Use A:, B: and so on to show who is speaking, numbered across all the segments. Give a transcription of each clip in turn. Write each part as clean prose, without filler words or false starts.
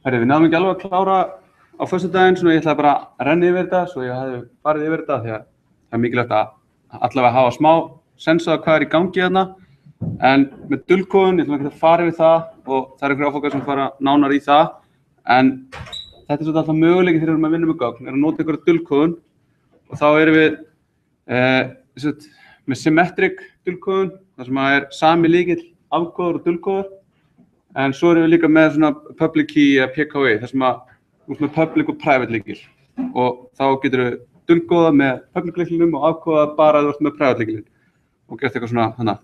A: Herri, við náðum ekki alveg að klára á föstudaginn, svona ég ætlaði bara að renna yfir þetta svo ég hefði farið yfir þetta því að það er mikilvægt að allavega hafa smá sens á hvað er í gangi þarna. En með dulkóðun, ég ætlum ekki að fara yfir það og það er einhverjir áfangar sem fara nánar í það. En þetta er svolítið alltaf möguleiki þegar við erum að vinna með gögn, er að nota einhverja dulkóðun og þá erum við með symmetric dulkóðun, þar sem er sami lykill afkóður og dulkóður. En svo erum við líka með svona public key eða PKI, þar sem þú ert með public og private lykill. Og þá getur við dulkóða með public lyklinum og afkóða bara að þú ert með private lykilinn og gert eitthvað svona þannig.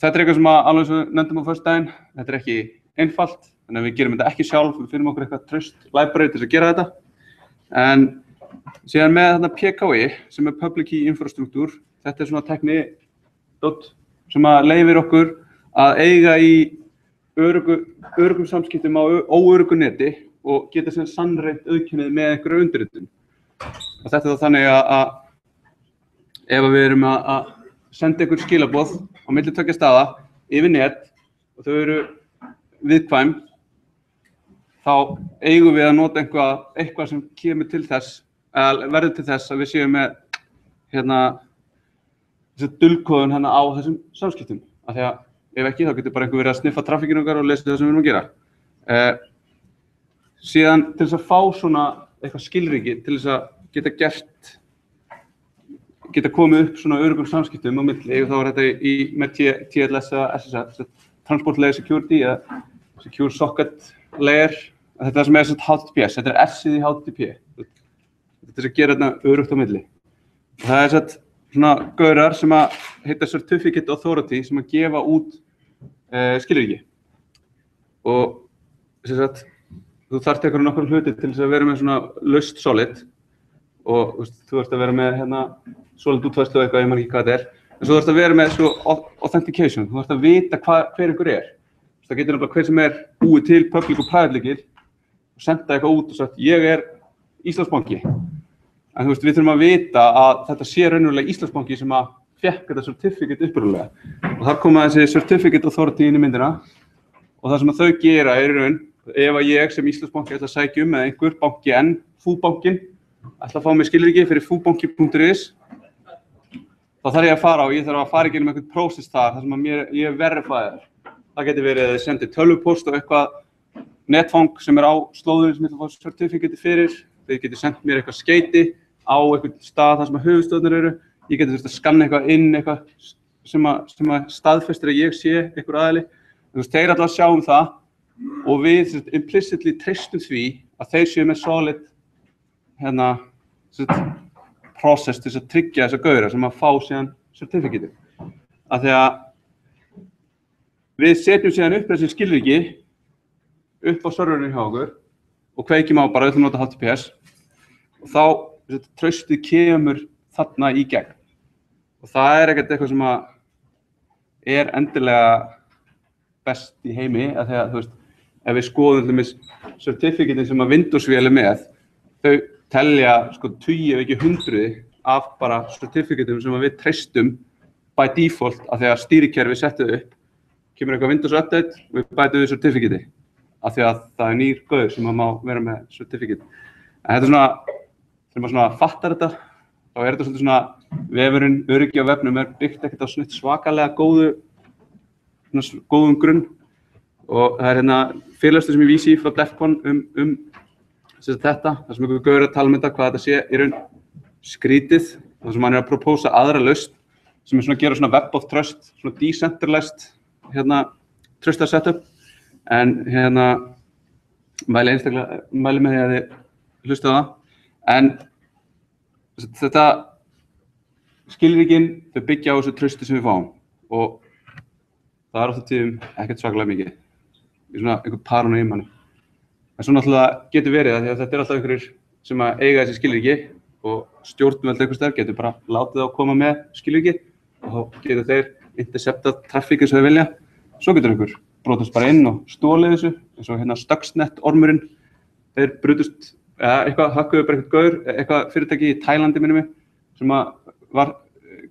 A: Þetta er eitthvað sem alveg eins og við nefndum á föstudaginn, þetta er ekki einfalt, þannig að við gerum þetta ekki sjálf, við finnum okkur eitthvað traust library til þess að gera þetta. En síðan með þarna PKI sem er public key infrastructure, þetta er svona tekni sem leyfir okkur að eiga í öruggum samskiptum á óöruggu neti og geta sem sannreynt auðkennið með einhverju undirritun. Og þetta er þá þannig að ef við erum að senda einhver skilaboð á milli tveggja staða yfir net og þau eru viðkvæm, þá eigum við að nota eitthvað sem kemur til þess, verður til þess að við séum með þessi dulkóðun á þessum samskiptum. Af því að ef ekki, þá getur bara einhver verið að sniffa traffíkinu okkar og lesa það sem við erum að gera. Síðan til þess að fá svona eitthvað skilríki, til þess að geta komið upp svona öruggum samskiptum á milli, þá er þetta með TLS eða SSL, Transport Layer Security eða Secure Socket Layer. Þetta sem er HTTPS, þetta er S-ið í HTTP. Þetta er að gera þetta öruggt á milli. Það er svona gaurar sem heita Certificate Authority sem að gefa út skilríki. Og þú þarft einhverjum nokkur hluti til þess að vera með svona laust solid og þú þarft að vera með solid útfærslu og eitthvað, ég man ekki hvað þetta er. En svo þarft að vera með authentication, þú þarft að vita hver einhver er. Það getur náttúrulega hver sem er búið til public og private lykil og senda eitthvað út og sagt ég er Íslandsbanki. En við þurfum að vita að þetta sé raunverulega Íslandsbanki sem að fékk þetta certificate upprunalega. Og þar koma þessi certificate authority inn í myndina og það sem að þau gera er í raun, ef að ég sem Íslandsbanki ætla að sækja eða einhver banki en fúbankin ætla að fá mig skilríki fyrir fúbanki.is, þá þarf ég að fara og ég þarf að fara í gegnum einhvern prósess þar sem að ég er verifæðar. Það getur verið að þið sendir tölvupóst og eitthvað netfang sem er á slóðunum sem ég ætla að fá certificate fyrir. Þið getur sendt mér eitthvað skeyti á einhvern stað þar sem að höfuðstöðnar eru. Ég getur þurft að skanna eitthvað inn, eitthvað sem að staðfestir að ég sé einhver aðili. Þeir ætla að sjá það og við implicitly treystum því að þeir séu með solid process til þess að tryggja þessa gauðra sem að fá síðan certificate. Af því að við setjum síðan upp þessi skilríki upp á serverinu hjá okkur og kveikjum á bara öllum nota HTTPS og þá traustið kemur þarna í gegn. Og það er ekkert eitthvað sem að er endilega best í heimi, af því að ef við skoðum certificatein sem að Windows-vél er með, þau telja tugi ef ekki hundruði af bara certificateum sem að við treystum by default af því að stýrikerfi settið upp, kemur eitthvað Windows update og við bætum við certificate af því að það er nýr gauður sem að má vera með certificate. En þetta er þegar maður fattar þetta, þá er þetta svona vefurinn, öryggi á vefnum er byggt ekkert á svakalega góðum grunn og það er fyrirlestur sem ég vísi frá DEFCON þetta, þar sem einhver gauður að tala um þetta, hvað þetta sé í raun skrítið, þar sem hann er að propósa aðra lausn sem er að gera svona web of trust, svona decentralized trustar setup, en mæli með því að þið hlusta á það. En þetta skilríkin, þau byggja á þessu trausti sem við fáum og það er oft á tíðum ekkert svakalega mikið. Í svona einhver paranoia í manni. En svo náttúrulega getur verið að þetta er alltaf einhverjir sem að eiga þessi skilríki og stjórnvöld einhvers staðar getur bara látið þá koma með skilríki og þá getur þeir interceptað traffík eins og þau vilja. Svo getur einhver brotast bara inn og stólið þessu, eins og Stuxnet ormurinn, þeir brutust eitthvað, hakkuðu bara eitthvað gaur, eitthvað fyrirtæki í Tælandi minnum mig, sem að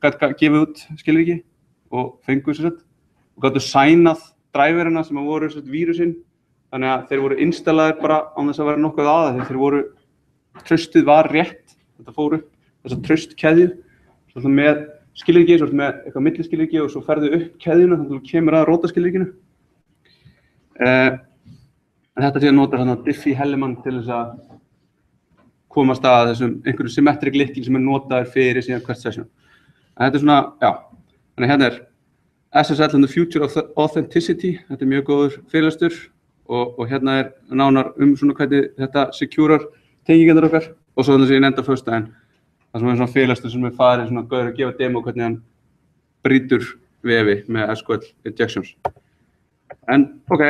A: gat gefið út skilríki og fengu og gátu sænað dræverina sem að voru vírusinn þannig að þeir voru installaðir bara án þess að vera nokkuð að þeir voru, traustið var rétt, þetta fór upp þessa traustkeðju, svo með skilríki, svo með eitthvað milliskilríki og svo ferðu upp keðjuna þannig að þú kemur að rótaskilríkinu. En þetta síðan notar hann Diffie-Hellman til þess að komast að þessum einhverjum symmetric lykkil sem notaður fyrir síðan hvert session. En þetta svona, já, þannig hérna SSL and the Future of Authenticity, þetta mjög góður fyrirlestur og hérna nánar svona hvernig þetta securar tengingarnar okkar og svo þannig sem ég nefndi á föstudaginn, það sem svona fyrirlestur sem farið svona góður að gefa demo hvernig hann brýtur vefi með SQL injections. En ok,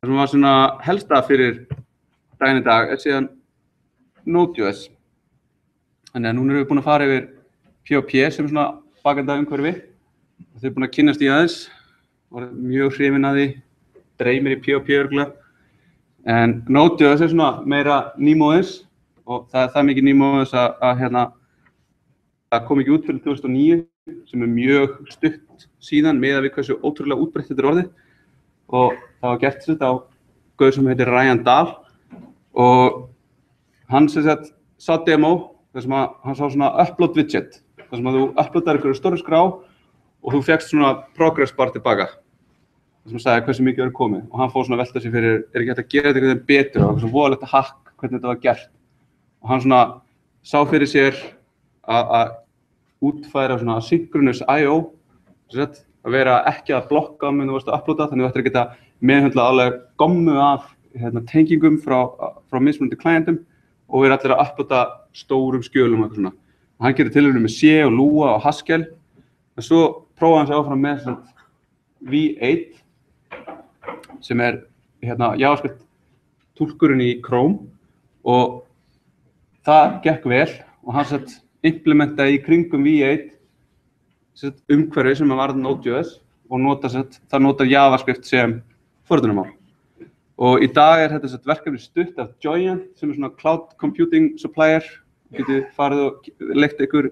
A: það sem var svona helsta fyrir daginn í dag síðan Node.js. Þannig að núna erum við búin að fara yfir POP sem svona bakenda umhverfi. Þau búin að kynnast í aðeins, var mjög hrifinn að því, dreymir í POP örgulega. En Node.js svona meira nýmóðis og það mikið nýmóðis að það kom ekki út fyrir 2009 sem mjög stutt síðan með að við hversu ótrúlega útbreytt þetta orðið. Og það var gert þetta á gaur sem heitir Ryan Dahl og hann sá demo þar sem hann sá svona upload widget þar sem að þú uploadaði einhverju stóru skrá og þú fékkst svona progress bar tilbaka þar sem sagði hversu mikið verið komið og hann fór svona að velta sig fyrir ekki hægt að gera þetta einhvern veginn betur og eitthvað svona voðalegt að hack hvernig þetta var gert og hann svona sá fyrir sér að útfæra svona synchronous I.O. að vera ekki að blokka meðan þú varst að uploada þannig að þú ættir að geta meðhöndla alveg gommu af tengingum frá mismunandi klientum og við erum allir að uploada stórum skjölum og eitthvað svona. Og hann gerir tilraunir með C og Lua og Haskell en svo prófaði hann sig áfram með V8 sem JavaScript túlkurinn í Chrome og það gekk vel og hann implementaði í kringum V8 umhverfi sem var Node.js og það notar JavaScript sem forritunarmál. Og í dag þetta verkefni stutt af Joyent sem svona cloud computing supplier. Þú getur farið og leigt ykkur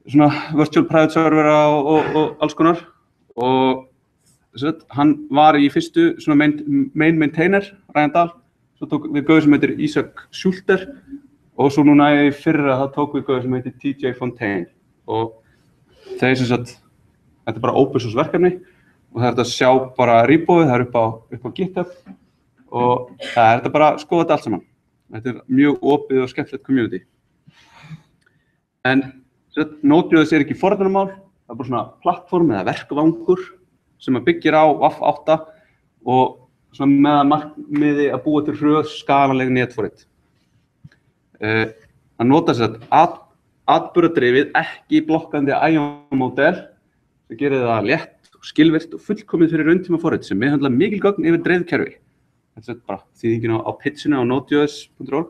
A: svona virtual private servera og alls konar. Og hann var í fyrstu svona main maintainer, Ryan Dahl. Svo tók við gauð sem heitir Isaac Schulter og svo núna í fyrra það tók við gauð sem heitir TJ Fontaine. Og þeir þetta bara open source verkefni og það hægt að sjá bara repoið, það upp á GitHub og það þetta bara að skoða þetta allt saman. Þetta mjög opið og skemmtilegt community. En Node.js ekki forritunarmál, það bara svona plattform eða verkvangur sem byggir á WAF8 og svona með markmiði að búa til hröð skalaleg netforrit. Það notar atburðardrifið ekki blokkandi IO-módel sem gerir það létt og skilvirkt og fullkomið fyrir rauntíma forrit sem meðhöndla mikil gögn yfir dreifð kerfi. Þetta bara þýðingin á pitchinu á nodejs.org.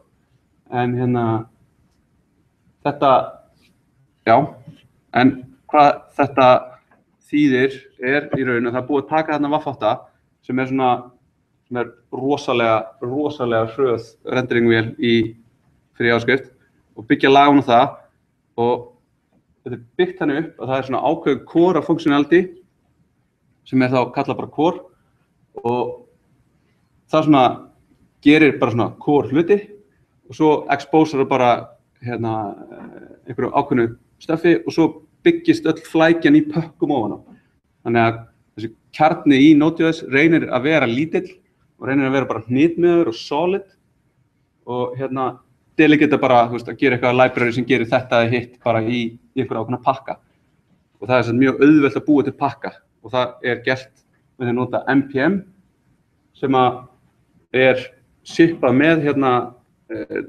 A: En þetta, já, en hvað þetta þýðir í raun að það búið að taka þarna WAF8 sem sem rosalega hröð renderingvél fyrir JavaScript og byggja lag á það og þetta byggt hann upp að það svona ákveðin core functionality sem þá kallað bara core og það gerir bara svona core hluti og svo exposerar bara einhverju ákveðnu stöffi og svo byggist öll flækjan í pökkum ofan á. Þannig að þessi kjarni í Node.js reynir að vera lítill og reynir að vera bara hnitmiður og solid og delegata bara að gera eitthvað library sem gerir þetta eða hitt bara í einhverja ákveðna pakka. Og það mjög auðvelt að búa til pakka og það gert með því að nota NPM sem shippað með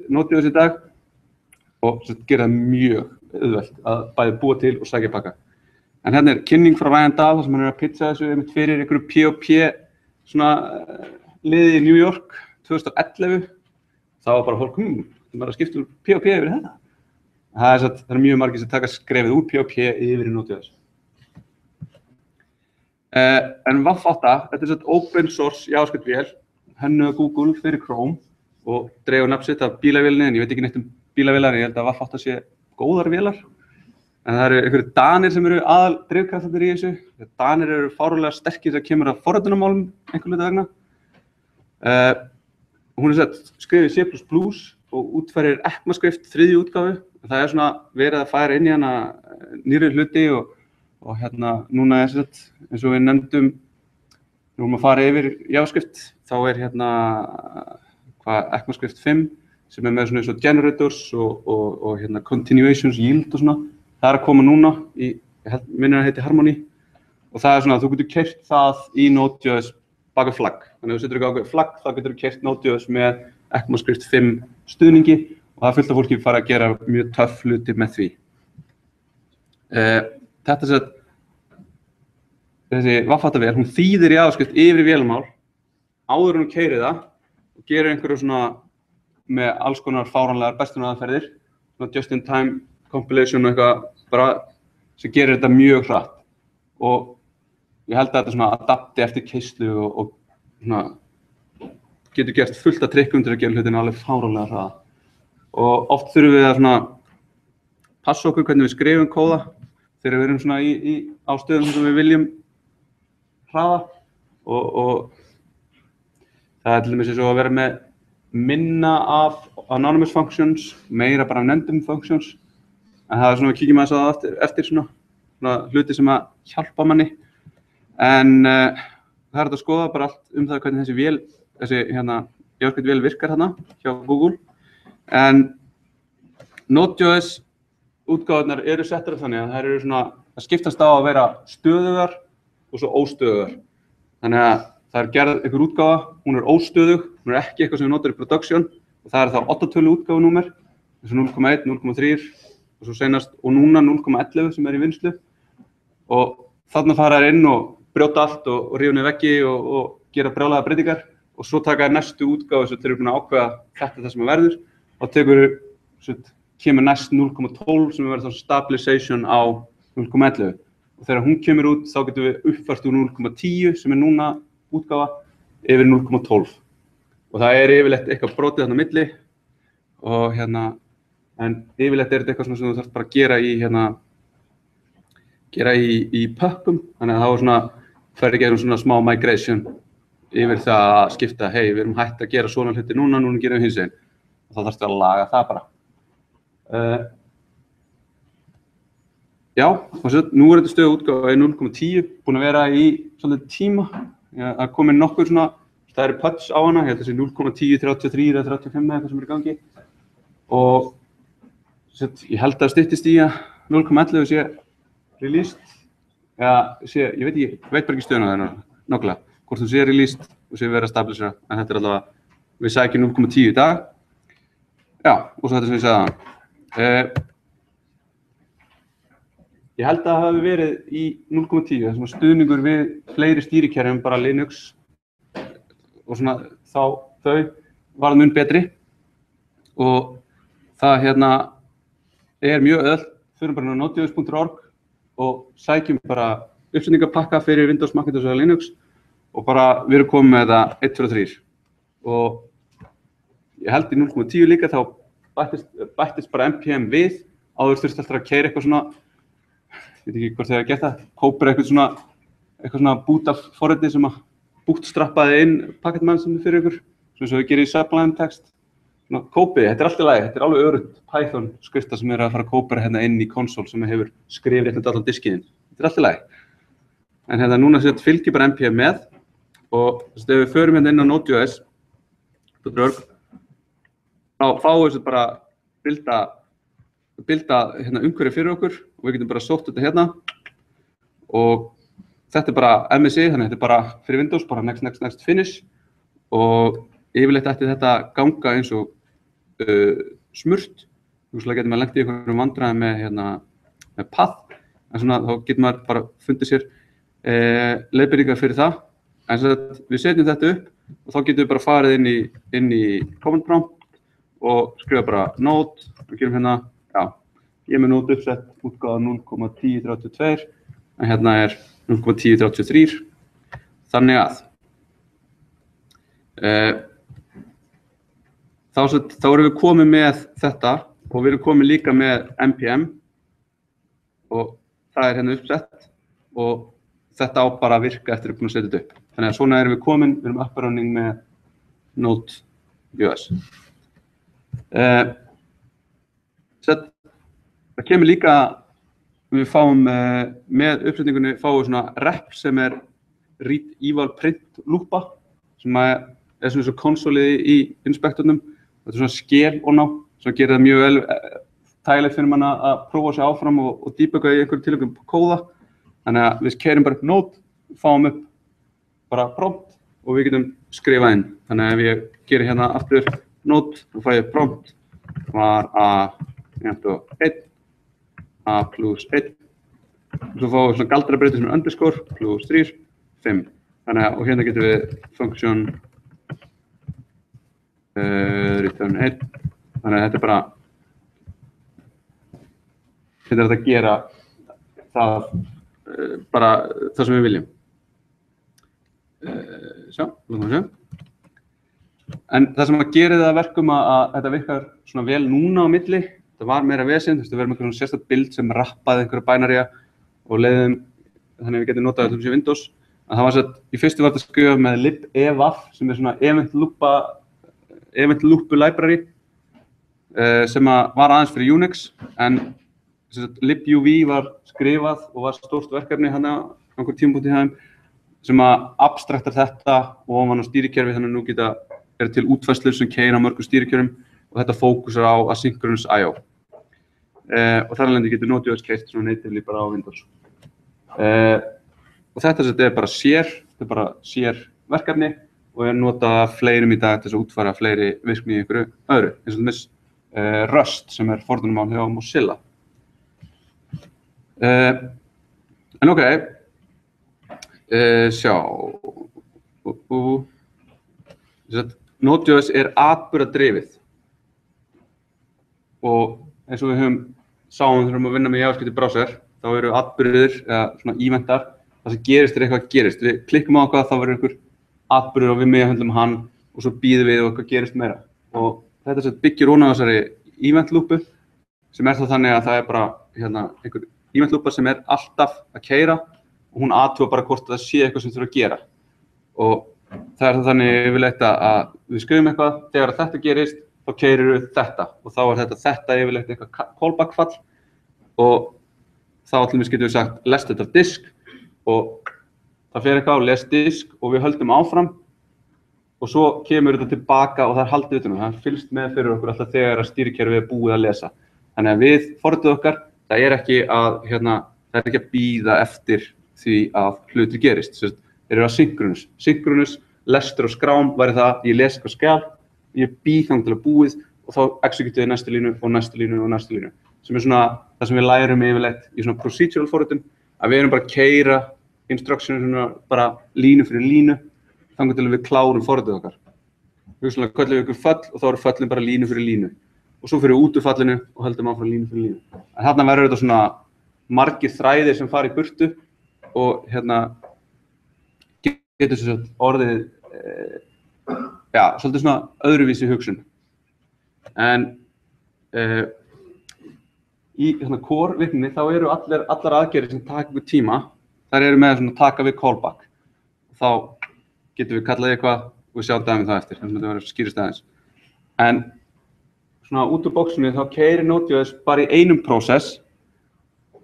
A: Node.js í dag og gera það mjög auðvelt að bæði búa til og sækja pakka. En kynning frá Ryan Dahl þar sem hann að pitcha þessu einmitt fyrir einhverju POP liði í New York 2011. Það var bara fólk, það bara skipta úr POP yfir þetta. Það mjög margir sem taka skrefið úr POP yfir í Node.js. En WAF8, þetta open source JavaScript-vél, hönnuð Google fyrir Chrome og dregur nafn sitt af bílavélinni, en ég veit ekki neitt bílavélar, ég held að WAF8 sé góðar vélar. En það eru einhverju Danir sem eru aðal drifkraftarnir í þessu. Danir eru fáránlega sterkir þegar kemur að forritunarmálum einhver hluta vegna. Hún skrifið C++ og útfærir ECMAScript 3. útgáfu. Það er svona verið að færa inn í hana nýrri hluti og núna er eins og við nefndum, við vorum að fara yfir JavaScript, þá er ECMAScript 5 sem er með svona eins og generators og continuations, yield og svona. Það er að koma núna í, minnir að heiti Harmony og það er svona að þú getur keyrt það í Node.js baka flagg. Þannig að þú setur ekki ákveðið flagg, þá getur þú keyrt Node.js með ECMAScript 5 stuðningi og það fullt af fólki fara að gera mjög töff hluti með því. Þessi vaffattavél, hún þýðir JavaScript yfir í vélmál áður en hún keyrir það og gerir einhverju svona með alls konar fáránlegar bestunaraðferðir, svona just in time compilation og eitthvað bara sem gerir þetta mjög hratt og ég held að þetta svona adapti eftir keyslu og svona getur gert fullt af trikkum til að gera hlutina alveg fáránlega hraða og oft þurfum við að svona passa okkur hvernig við skrifum kóða þegar við erum svona á stöðum sem við viljum hraða og það er til dæmis eins og að vera með minna af anonymous functions, meira bara af nefndum functions. En það er svona, við kíkjum aðeins á það eftir svona hluti sem að hjálpa manni. En það er að skoða bara allt það hvernig þessi JavaScript vél virkar hérna hjá Google. En Node.js útgáfurnar eru settar þannig að þær eru svona, það skiptast á að vera stöðugar og svo óstöðugar. Þannig að það er gerð einhver útgáfa, hún er óstöðug, hún er ekki eitthvað sem við notar í production og það er þá 8-tölu útgáfunúmer, eins og 0,1, 0,3 og svo seinast og núna 0,11 sem er í vinnslu og þarna fara þær inn og brjóta allt og rífa niður veggi og gera brjálaðar breytingar og svo taka þær næstu útgáfu sem þeir eru búin að ákveða þetta er það sem verður og kemur næst 0,12 sem verður þá stabilization á 0,11 og þegar hún kemur út þá getum við uppfært úr 0,10 sem er núna útgáfa yfir 0,12 og það er yfirleitt eitthvað brotið þarna á milli og en yfirleitt er þetta eitthvað sem þú þarft bara að gera í puppum, þannig að þá er svona fer í gegnum svona smá migration yfir það að skipta, hey, við erum hætt að gera svona hluti núna gerum við hinsegin og þá þarfst að laga það bara. Já, og svo nú er þetta stöðu útgáfa í 0,10 búin að vera í svolítið tíma, það er komin nokkur svona, það eru patch á hana, ég held að þessi 0,10, 33 eða 35 eða eitthvað sem er í gangi og ég held að styttist í að 0,11 sé released, ég veit bara ekki stöðuna það nákvæmlega, hvort þú sé released og sé verið að stabilisera, en þetta er allavega, við sækjum 0,10 í dag. Já, og svo þetta sem ég sagði það. Ég held að það hafi verið í 0,10, þessum stuðningur við fleiri stýrikerfum, bara Linux og svona þau var mun betri og það er mjög öll, fyrir bara nodejs.org og sækjum bara uppsetningapakka fyrir Windows, Macintosh og Linux og bara við erum komið með þetta 1, 2 og 3 og ég held í 0,10 líka þá bættist bara NPM við áður þurfti alltaf að keyra eitthvað svona, ég veit ekki hvort þið hafa gert það, kópir eitthvað svona boot af forriti sem að bootstrappaði inn pakketmannsinu fyrir ykkur, svona svo við gerum í Sublime text. Kópið, þetta er alltaf lagi, þetta er alveg örugt Python skrifta sem er að fara að kópera hérna inn í konsól sem hefur skrifið rétt allan diskiðinn. Þetta er alltaf lagi. En núna fylgir bara NPM með og ef við förum hérna inn á Node.js.org þá fáum við bara bilda umhverfi fyrir okkur og við getum bara sótt þetta hérna og þetta er bara MSI, þannig þetta er bara fyrir Windows, bara next, finish og yfirleitt ætti þetta ganga eins og smurt. Þú getur maður lent í einhverjum vandræðum með path, en svona þá getur maður bara fundið sér leiðbeiningar fyrir það. En við setjum þetta upp og þá getum við bara farið inn í command prompt og skrifa bara node og gerum ég er með node uppsett útgáfa 0,1032 en hérna er 0,1033 þannig að þá erum við komið með þetta og við erum komið líka með NPM og það hérna uppsett og þetta á bara að virka eftir að búin að setja þetta upp. Þannig að svona erum við komin, við erum up and running með Node.js. Það kemur líka, við fáum með uppsetningunni fáum við svona rep sem read eval print loopa sem er svona svo konsolið í inspektornum. Þetta svona scale on á sem gerir það mjög vel þægilegt fyrir mann að prófa sig áfram og debugga í einhverjum tilökum kóða. Þannig að við keyrum bara upp Node, fáum upp bara prompt og við getum skrifað inn. Þannig að ef ég gerir hérna aftur Node, þá fæ ég prompt var a jafnt 1, a plus 1. Svo fáum við svona galdrabreytu sem underscore plus 3, 5. Þannig að, og hérna getum við function return 1. Þannig að þetta bara, þetta að gera það, bara það sem við viljum. Sjá. En það sem að gera það að verkum að þetta virkar svona vel núna á milli, það var meira vesen, þú veist, við verðum einhvern sérstakt bild sem rappaði einhverja bænarja og leiðum, þannig að við getum notað allum sér Windows. En það var svo að í fyrstu var þetta skrifað með libevaf sem svona event loopu library sem var aðeins fyrir Unix, en libuv var skrifað og var stórt verkefni hann á einhver tímapunkti hjá þeim sem að abstraktar þetta og ofan á stýrikerfi, þannig að nú geta verið til útfærslur sem keyra á mörgum stýrikerfum og þetta fókusar á asynchronous I/O. Og þar alveg getur Node.js keyrt svona natively bara á Windows. Og þetta bara sér verkefni og notað fleirum í dag til þess að útfæra fleiri virkni í einhverju öðru, eins og þess Rust sem fordrunarmál hjá Mozilla. En ok, sjá, Node.js atburðardrifið og eins og við sáum þegar við að vinna með JavaScript í browser, þá eru atburðir eða svona eventar, það sem gerist eitthvað gerist. Við klikkum á eitthvað, þá verður einhver atburður og við meðhöndlum hann og svo býðum við og eitthvað gerist meira. Og þetta byggir ofan á þessari event loopu sem þá þannig að það bara einhver event loopa sem alltaf að keyra og hún athuga bara hvort það sé eitthvað sem þurfa að gera. Og það það þannig yfirleitt að við skrifum eitthvað, þegar þetta gerist, þá keyrir við þetta og þá þetta yfirleitt eitthvað callback fall og þá allir getum við sagt lest þetta af disk og það fer eitthvað á lest disk og við höldum áfram og svo kemur þetta tilbaka og það haldið utan það fylgst með fyrir okkur alltaf þegar stýrikerfið búið að lesa. Þannig að við forritið okkar, það ekki að bíða eftir því að hlutir gerist. Þeir eru asynchronous. Synchronous lestur og skrám væri það, ég les eitthvað skjal, ég býð þangað til að búið og þá execute ég næstu línu og næstu línu og næstu línu. Sem svona það sem við lærum yfirleitt í svona procedural forritun, að við erum bara að keyra instructions bara línu fyrir línu, þangað til við klárum forritið okkar. Við köllum við ykkur fall og þá eru fallin bara línu fyrir línu. Og svo fyrir út úr fallinu og höldum áfram línu fyrir línu. En þarna verður þetta svona margir þræðir sem fara í burtu og getur svo orðið, svolítið svona öðruvísi hugsun. En í core virkninni þá eru allar aðgerðir sem taka ykkur tíma, þær eru með svona taka við callback. Þá getum við kallað eitthvað og við sjáum dæmi það eftir, þannig að þetta verður skýrist aðeins. En svona út úr bóksunni þá keyrir Node.js bara í einum prósess.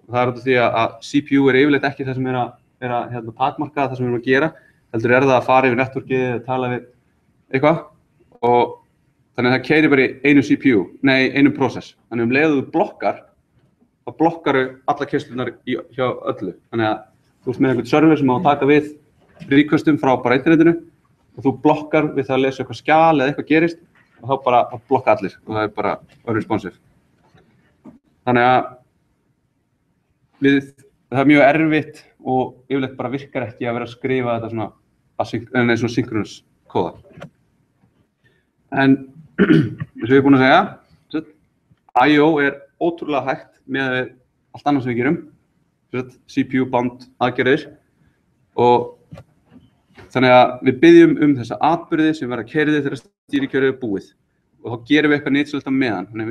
A: Það út af því að CPU yfirleitt ekki það sem að takmarka það sem við erum að gera, heldur það að fara yfir networkið eða tala við eitthvað og þannig að það keyrir bara í einu prósess. Þannig leiðu þú blokkar, þá blokkaru alla keyslunar hjá öllu. Þannig að þú ert með einhvern server sem á að taka við requestum frá bara internetinu og þú blokkar við það að lesa eitthvað skjal eða eitthvað gerist og þá bara blokka allir og það bara unresponsive. Þannig að það mjög erfitt og yfirleitt bara virkar ekki að vera að skrifa þetta svona synchronous kóða. En eins og ég búinn að segja, I/O ótrúlega hægt með allt annað sem við gerum, CPU bound aðgerðir og þannig að við biðjum þessa atburði sem verða keyrðir þegar stýrikerfið búið og þá gerum við eitthvað nýtt svolítið meðan. Þannig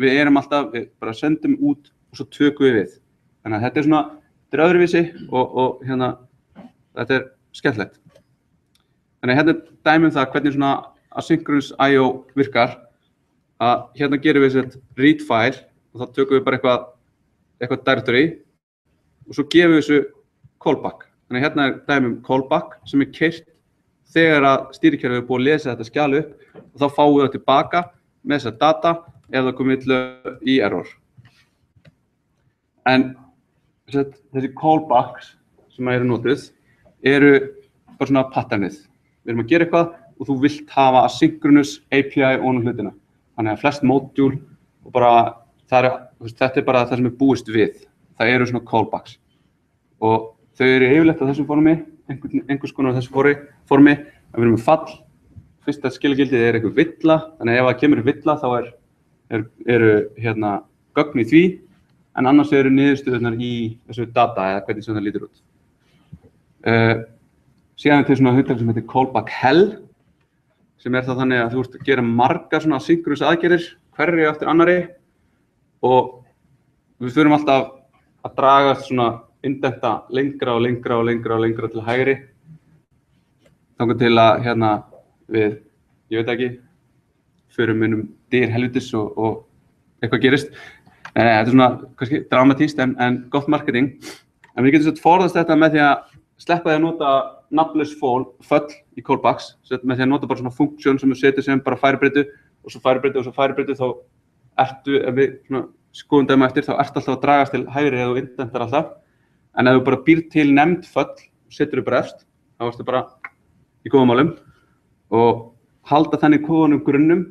A: við erum alltaf, við bara sendum út og svo tökum við. Þannig að þetta svona, þetta öðruvísi og hérna, þetta skemmtilegt. Þannig að hérna dæmi það hvernig svona asynchronous I.O. virkar, að hérna gerum við sett read file og þá tökum við bara eitthvað directory og svo gefum við þessu callback. Þannig að hérna dæmi callback sem keyrt þegar að stýrikerfið búið að lesa þetta skjal upp og þá fáum við það tilbaka með þessa data ef það komið í error. En þessi callbacks sem eru notuð eru bara svona patternið. Við erum að gera eitthvað og þú vilt hafa asynchronous API ofan á hlutina. Þannig að flest module og bara þetta bara það sem búist við. Það eru svona callbacks. Og þau eru yfirleitt á þessu formi, einhvers konar á þessu formi, að við erum með fall. Fyrsta skilagildið eitthvað villa, þannig að ef það kemur villa þá eru hérna gögn í því, en annars eru niðurstöðurnar í þessu data eða hvernig sem það lítur út. Síðan til svona hugtak sem heitir callback hell, sem þá þannig að þú ert að gera margar svona asynchronous aðgerðir, hverri eftir annarri, og við förum alltaf að draga svona indenta lengra og lengra til hægri, þangað til að hérna við, ég veit ekki, förum dyr helvitis og eitthvað gerist. Þetta svona kannski dramatískt en gott marketing. En við getum forðast þetta með því að sleppa því að nota nafnlaus föll í callbacks, með því að nota bara svona funksjón sem við setjum sem bara færibreytu og svo færibreytu, þá ertu, ef við svona skoðum dæma eftir, þá ertu alltaf að dragast til hægri eða þú indentar alltaf. En ef þú bara býr til nefnd föll, setur þú bara efst, þá ertu bara í góðum málum og halda þannig kóðanum grunnum,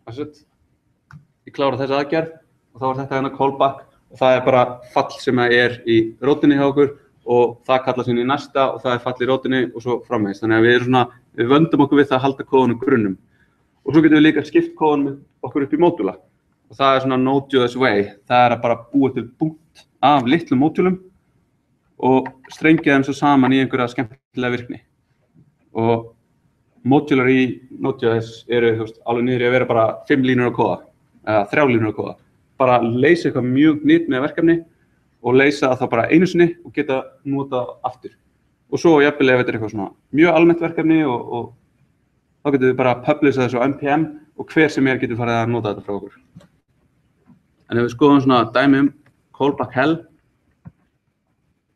A: ég klára þessa aðgerð og þá þetta hérna callback og það bara fall sem er í rótinni hjá okkur og það kallast inn í næsta og það fall í rótinni og svo framvegis. Þannig að við vöndum okkur við það að halda kóðanum grunnum. Og svo getum við líka skipt kóðanum okkur upp í módúla og það svona Node.js way, það að bara búa til punkt af litlum módúlum og strengja þeim svo saman í einhverja skemmtilega virkni. Og módúlar í Node.js eru alveg niður í að vera bara 5 línur á kóða, eða 3 línur á kóða. Bara leysa eitthvað mjög nýtt með verkefni og leysa það bara einu sinni og geta notað aftur. Og svo jafnvel ef þetta eitthvað svona mjög almennt verkefni og þá getum við bara publisað þessu á NPM og hver sem getur farið að nota þetta frá okkur. En ef við skoðum svona dæmi callback hell,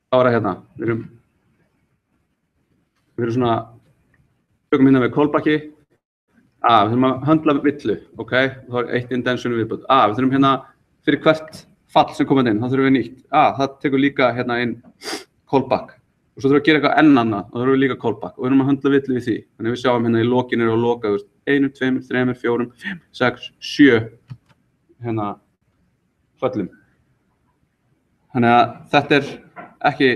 A: þá það hérna. Við erum svona, tökum hérna við callbacki. Við þurfum að höndla villu, ok? Þá eitt intention viðbútt. Við þurfum hérna fyrir hvert fall sem komið inn, þá þurfum við nýtt. Það tekur líka hérna inn callback. Og svo þurfum við að gera eitthvað enn annað, þá þurfum við líka callback. Og við erum að höndla villu við því. Þannig við sjáum hérna í lokinu og loka, 1, 2, 3, 4, 5, 6, 7 hérna föllum. Þannig að þetta ekki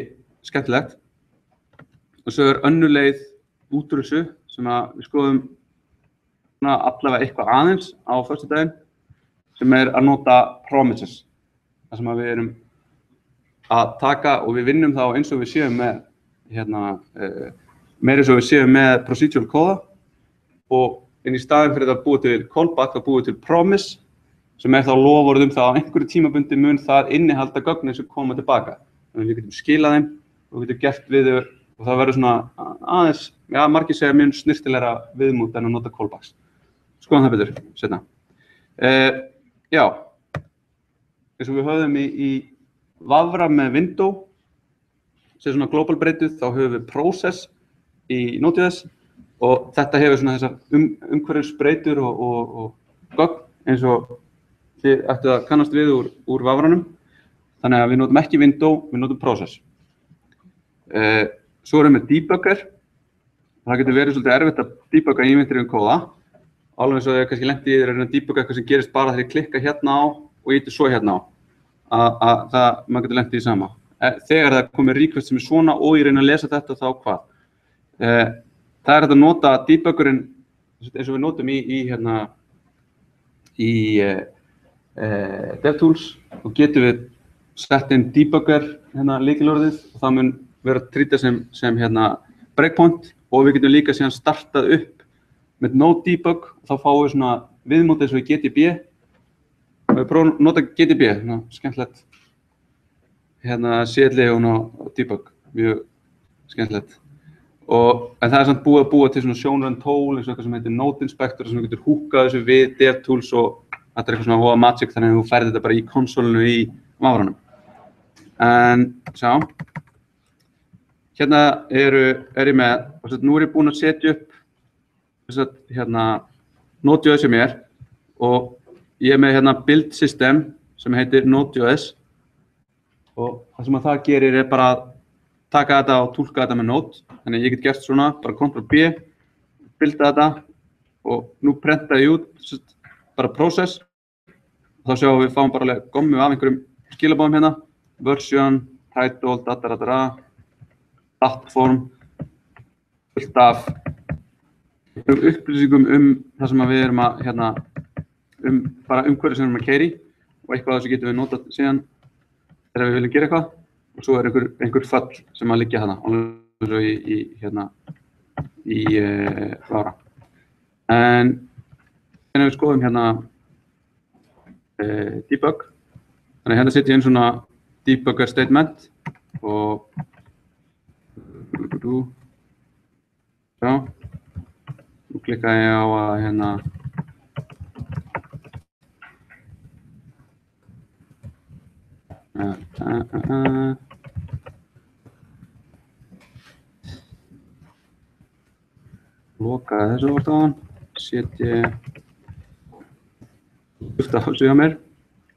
A: skemmtilegt. Og svo önnur leið út úr þessu sem að við skoðum allavega eitthvað aðeins á föstudaginn sem að nota promises. Það sem að við erum að taka og við vinnum þá eins og við séum með meira eins og við séum með procedural kóða og inn í staðinn fyrir að búa til callback þá búa til promise sem þá loforð það á einhverju tímabundi mun það innihalda gögnin sem koma tilbaka. Þannig við getum skilað þeim og við getum gert við þau og það verður svona aðeins, margir segja mjög snyrtilegra viðmót en að nota callbacks. Skoðum það betur, setna. Eins og við höfðum í Vavra með window, sem svona global breytuð, þá höfum við process í Node.js og þetta hefur svona þessar umhverfisbreytur og gögn eins og þið ættu að kannast við úr Vavranum. Þannig að við notum ekki window, við notum process. Svo erum við debugger. Það getur verið svolítið erfitt að debugga ímyndir kóða. Alveg eins og þau kannski lenti í því að debugga eitthvað sem gerist bara þegar ég klikka hérna á og íti svo hérna á. Maður getur lenti í sama. Þegar það komið request sem svona og ég reyna að lesa þetta þá hvað? Það hægt að nota debuggerinn eins og við notum í DevTools og getum við sett inn debugger lykilorðið og það mun vera að trýta sem breakpoint og við getum líka síðan startað upp með node debug og þá fáum við svona viðmót eins og í GTB og við prófum að nota GTB, skemmtilegt CLI og debug, mjög skemmtilegt. En það samt búið að búa til svona sjónræn tól eins og eitthvað sem heitir Node Inspector sem þú getur húkkað þessu við DevTools og þetta eitthvað svona voða magic þannig að þú færð þetta bara í konsolinu í Mavranum. En sjá, hérna er ég með, nú er ég búinn að setja upp Node.js sem ég og ég er með build system sem heitir Node.js og það sem það gerir er bara að taka þetta og túlka þetta með Node. Þannig að ég get gert svona, bara Ctrl+B, builda þetta og nú prenta ég út bara process. Þá sjáum við fáum bara gommu af einhverjum skilabóðum hérna, version, title, platform, fullt af upplýsingum það sem við erum að bara hverju sem við erum að keyra í og eitthvað sem getum við notað síðan þegar við viljum gera eitthvað og svo er einhver föll sem að liggja þarna og svo í Flara. En við skoðum debug. Þannig að setja ég inn svona debugger statement og já, nú klikka ég á að loka þessu vort á hann, setja á þessu hjá mér.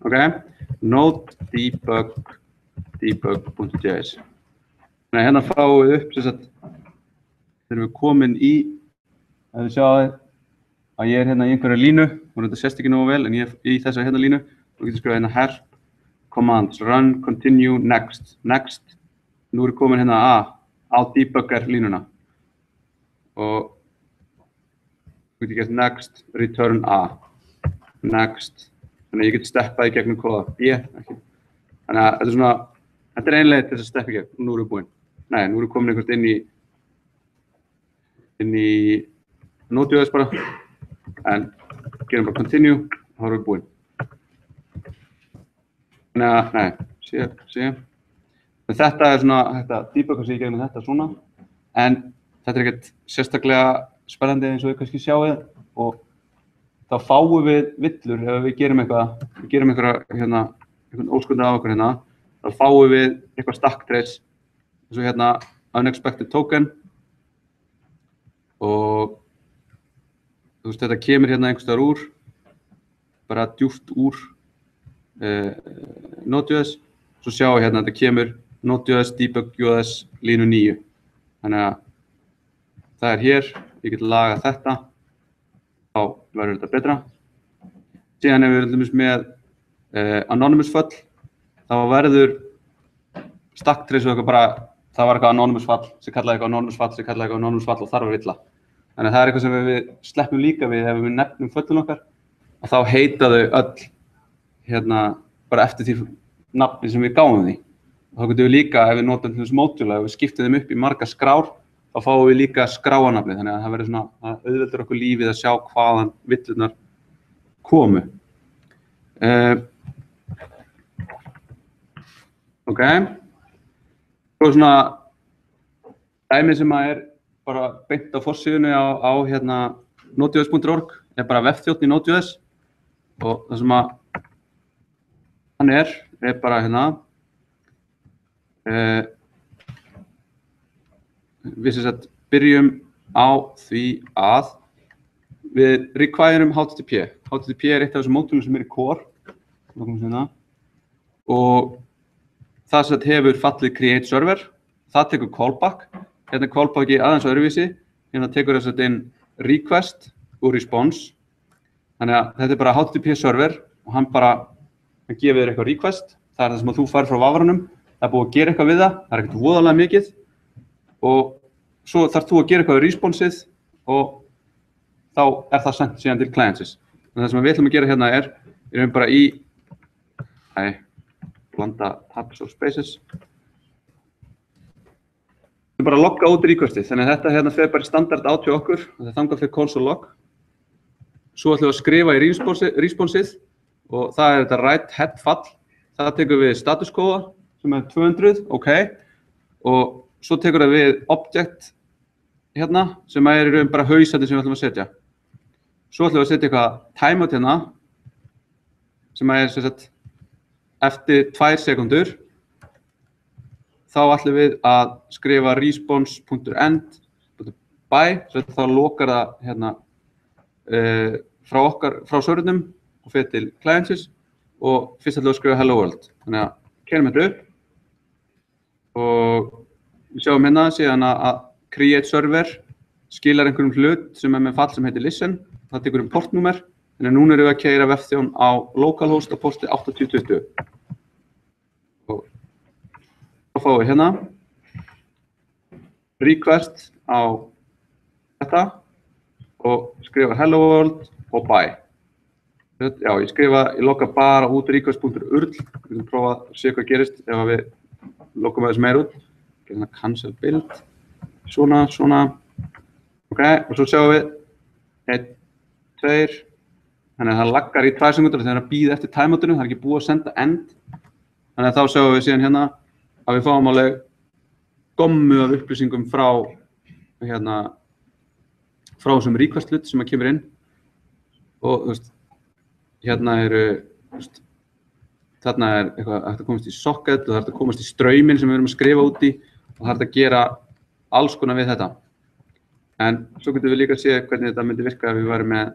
A: Ok, node debug.js. Þannig að hérna fáum við upp þegar við komin í, að þið sjáu að ég er í einhverja línu, og þetta sést ekki nógu vel, en ég er í þessa línu, og getur skrifað help, commands, run, continue, next. Nú er komin á debugger línuna. Og þú getur gert next, return A, next. Þannig að ég get steppað í gegnum kóða B. Þannig að þetta er ein leið til þess að steppa í gegn. Nú erum við búin. Nei, nú erum við komin einhvert inn í Node.js bara. En gerum bara continue og þá erum við búin. Þannig að, nei, sé. Þetta er þetta debugga sig í gegnum þetta svona. En þetta er ekkert sérstaklega spennandi eins og við kannski sjáum og þá fáum við villur ef við gerum einhvern óskunda af okkur þá fáum við eitthvað stack trace eins og unexpected token og þú veist þetta kemur einhvers staðar úr bara djúpt úr Node.js svo sjáum við þetta kemur Node.js debug.js línu 9 þannig að það er hér, ég get lagað þetta þá verður þetta betra. Síðan ef við erum með anonymous fall, þá verður stack trace og eitthvað bara, það var eitthvað anonymous fall, sem kallaði eitthvað anonymous fall og þar var illa. Þannig að það er eitthvað sem við sleppum líka við ef við nefnum föllun okkar, og þá heita þau öll bara eftir því nafni sem við gáum því. Og þá getum við líka, ef við notum til þessu módula, ef við skiptum þeim upp í marga skrár, þá fáum við líka skráanafni, þannig að það verður það auðveldur okkur lífið að sjá hvaðan villurnar komu. Ok. Svo dæmi sem er bara beint á forsíðunni á node.js.org er bara vefþjónn í Node.js og það sem hann er bara við byrjum á því að við requireum HTTP. HTTP er eitt af þessum módulum sem er í core og það hefur fallið create server, það tekur callback, er callbacki aðeins öðruvísi, tekur inn request og response, þannig að þetta er bara HTTP server og hann gefur þér eitthvað request, það er það sem þú fær frá vafranum, það er búið að gera eitthvað við það er ekkert voðalega mikið og svo þarf þú að gera eitthvað við responsið og þá er það sendt síðan til clientsins. Það sem við ætlum að gera er við bara blanda tabs og spaces. Við bara logga út requestið, þannig að þetta fer bara í standard out hjá okkur og það þangað fyrir console log. Svo ætlum við að skrifa í responsið og það er þetta write head fall. Það tekur við status kóða sem 200, ok. Og svo tekur það við object hérna, sem í raun bara hausandi sem við ætlum að setja. Svo ætlum við að setja eitthvað timeout hérna, sem sem sagt, eftir 2 sekúndur, þá ætlum við að skrifa response.end.by, þá lokar það hérna, frá servernum og fer til clientsins og fyrst ætlum við að skrifa hello world. Þannig að keyrum þetta upp og við sjáum hérna síðan að create server skilar einhverjum hlut sem með fall sem heitir listen. Það tekur portnúmer, þannig að núna erum við að keyra vefþjón á localhost á porti 8020. Og þá fáum við hérna request á þetta og skrifa hello world og bye. Já, ég loka bara út request.url, við getum prófað að sé hvað gerist ef við lokum aðeins meir út. Hérna cancel build, svona, ok, og svo sjáum við 1, 2, þannig að það laggar í 2 sekúndur þegar það býð eftir timeoutinu, það ekki búið að senda end. Þannig að þá sjáum við síðan hérna að við fáum alveg gommu af upplýsingum frá þessum request hlut sem kemur inn. Og þú veist, hérna þarna eitthvað hægt að komast í socket og það er hægt að komast í strauminn sem við erum að skrifa út í og það er hægt að gera alls konar við þetta. En svo getum við líka að sé hvernig þetta myndi virka ef við værum með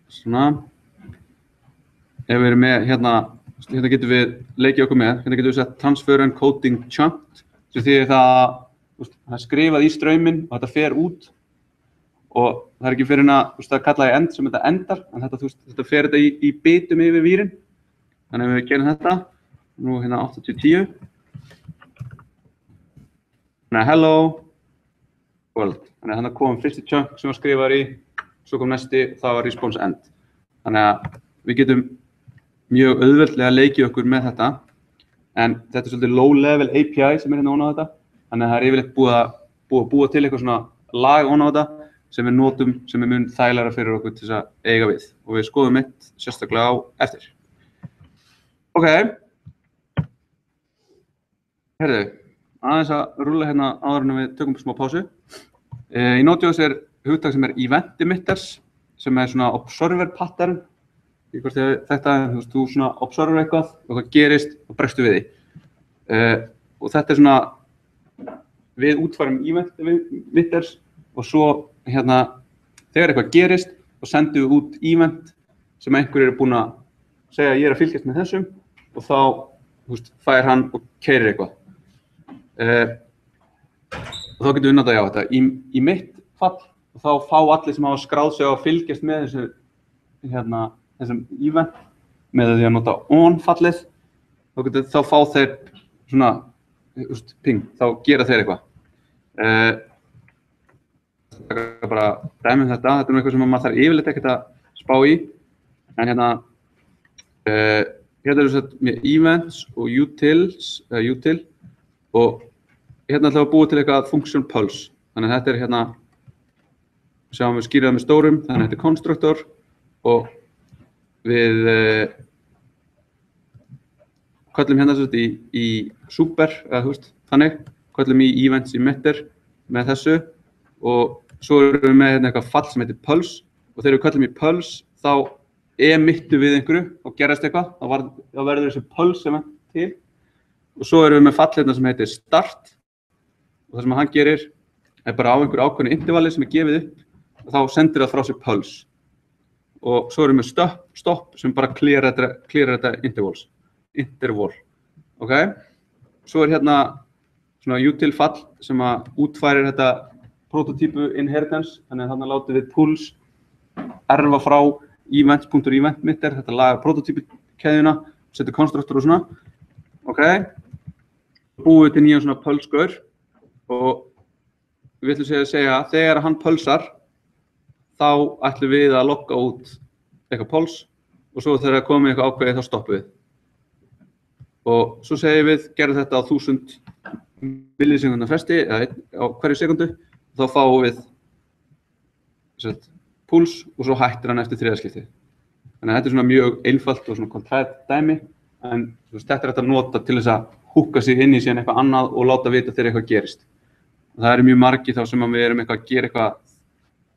A: svona. Ef við erum með hérna getum við leikið okkur með, hérna getum við sett transfer and coding chunked sem þýðir það er skrifað í strauminn og þetta fer út og það er ekki fyrir að kalla í end sem þetta endar, en þetta fer þetta í bitum yfir vírinn. Þannig að við gerum þetta, nú hérna 8010. Þannig að hello world. Þannig að hérna kom fyrsti chunk sem var skrifað í, svo kom næsti, það var response end. Þannig að við getum mjög auðveldlega leikið okkur með þetta, en þetta er svolítið low level API sem hérna ofan á þetta. Þannig að það er yfirleitt búið að búa til eitthvað svona lag ofan á þetta sem við notum, sem mun þægilegra fyrir okkur til þess að eiga við. Og við skoðum eitt sérstaklega á eftir. Ok. Heyrðu, aðeins að rúlla hérna áður en við tökum smá pásu. Í Node.js er hugtak sem event emitters, sem svona observer pattern. Ég hvort þetta, þú svona observer eitthvað og það gerist og bregstu við því. Og þetta er svona, við útfærum event emitters og svo hérna, þegar eitthvað gerist og sendum við út event sem einhver búin að segja ég að fylgjast með þessum og þá fær hann og keyrir eitthvað. Og þá getum við notað þetta. Í mitt fall þá fá allir sem hafa skráð sig á að fylgjast með þessum event með því að nota on fallið. Þá fá þeir svona ping, þá gera þeir eitthvað. Bara dæmi þetta er eitthvað sem maður þarf yfirleitt ekkert að spá í. En hérna eru með events og util og hérna ætlum við að búa til eitthvað function pulse. Þannig að þetta er hérna, sjáum við skýrið það með stórum, þannig að þetta er constructor og við köllum hérna í super, eða þannig, köllum í events emitter með þessu og svo erum við með eitthvað fall sem heitir pulse og þegar við köllum í pulse þá emittum við einhverju og gerast eitthvað, þá verður þessi pulse sem til og svo erum við með fall hérna sem heitir start og það sem hann gerir er bara á einhverju ákveðnu intervalli sem gefið upp og þá sendir það frá sér pulse og svo erum við með stopp sem bara clear þetta interval, ok? Svo hérna svona util fall sem útfærir þetta prototypu inheritance, þannig að þarna látum við pools erfa frá events.event-mitter, þetta lagar prototypu-keðjuna, setur konstruktor og svona, ok? Búum við til nýjan svona pulse-gaur og við ætlum að segja að þegar hann pulsar, þá ætlum við að logga út eitthvað pulse og svo þegar það komið eitthvað ákveðið þá stoppum við. Og svo segjum við, gerum þetta á 1000 millisekúndna fresti, eða á hverju sekundu, þá fáum við púls og svo hættir hann eftir 3. skiptið. Þannig að þetta svona mjög einfalt og svona konkrétt dæmi, en þetta hægt að nota til þess að húka sig inn í síðan eitthvað annað og láta vita þegar eitthvað gerist. Og það mjög margir þá sem við erum eitthvað að gera eitthvað,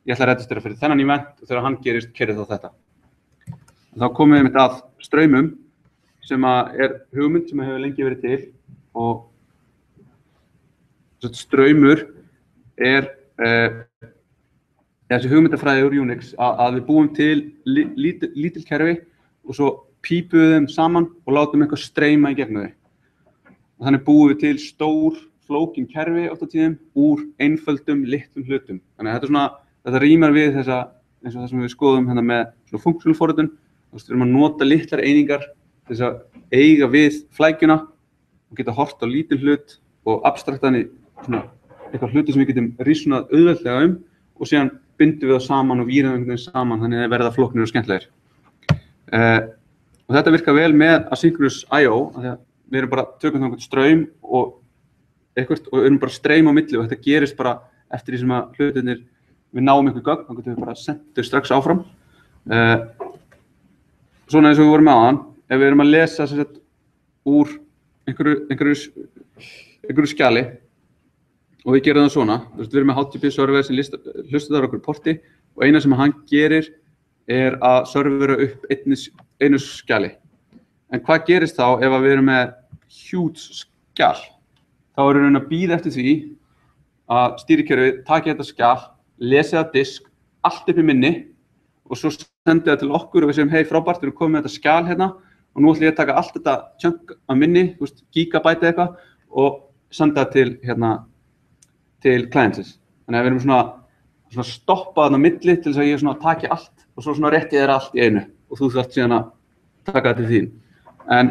A: ég ætla að registrera fyrir þennan event og þegar hann gerist, kerið þá þetta. Og þá komum við að straumum sem hugmynd sem hefur lengi verið til og straumur þessi hugmyndafræði úr Unix að við búum til lítil kerfi og svo pípum við þeim saman og látum eitthvað streyma í gegnum þau. Og þannig búum við til stór, flókin kerfi oft á tíðum úr einföldum, litlum hlutum. Þannig að þetta rímar við eins og það sem við skoðum hérna með svona functional forritun. Við erum að nota litlar einingar til þess að eiga við flækjuna og geta hort á lítil hlut og abstraktan í svona eitthvað hluti sem við getum rísunað auðveldlega og síðan bindum við það saman og vírum einhvern veginn saman þannig að það verða flóknir og skemmtlegir. Og þetta virkar vel með asynchronous I/O af því að við erum bara tökum þá einhvern straum og erum bara streym á milli og þetta gerist bara eftir því sem að hlutirnir við náum einhver gögn, þá getum við bara sendt þau strax áfram. Svona eins og við vorum með áðan, ef við erum að lesa úr einhverju skjali og við gerum það svona, við erum með HTTP server sem hlustar okkur porti og eina sem hann gerir að servera upp einu skjali. En hvað gerist þá ef við erum með huge skjal? Þá erum við að bíða eftir því að stýrikerfið taki þetta skjal, lesi það disk, allt upp í minni og svo sendi það til okkur og við segjum, hei frábært, við erum komið með þetta skjal hérna og nú ætlum ég að taka allt þetta chunk af minni, gigabæti eitthvað og senda það til clientsins. Þannig að við erum svona stoppa þarna á milli til þess að ég taki allt og svo rétti þér allt í einu og þú þarft síðan að taka það til þín. En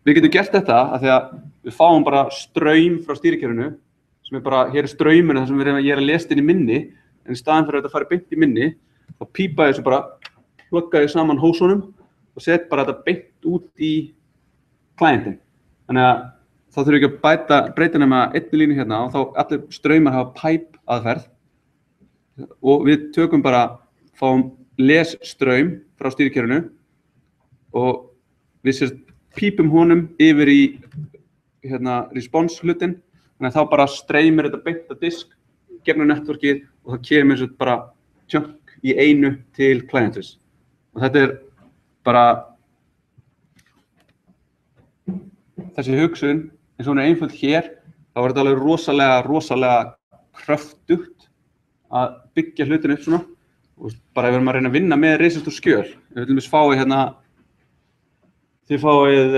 A: við getum gert þetta af því að við fáum bara straum frá stýrikerfinu sem bara, hér straumurinn þar sem ég að lesa inn í minni en í staðinn fyrir að þetta fari beint í minni þá pípa ég þessu bara, plugga ég saman hósunum og set bara þetta beint út í klientin. Þannig að þá þurfum við ekki að breyta nema einni línu hérna og þá allir straumar hafa pipe aðferð og við tökum bara, fáum lesstraum frá stýrikerfinu og við pípum honum yfir í response hlutin, þannig að þá bara streymir þetta beint á disk gegnum networkið og það kemur bara chunk í einu til clientsins. Og þetta bara þessi hugsun, eins og hún einföld hér, þá þetta alveg rosalega kröftugt að byggja hlutin upp svona og bara ef við erum að reyna að vinna með risastór skjöl. Ef við fáið þið fáið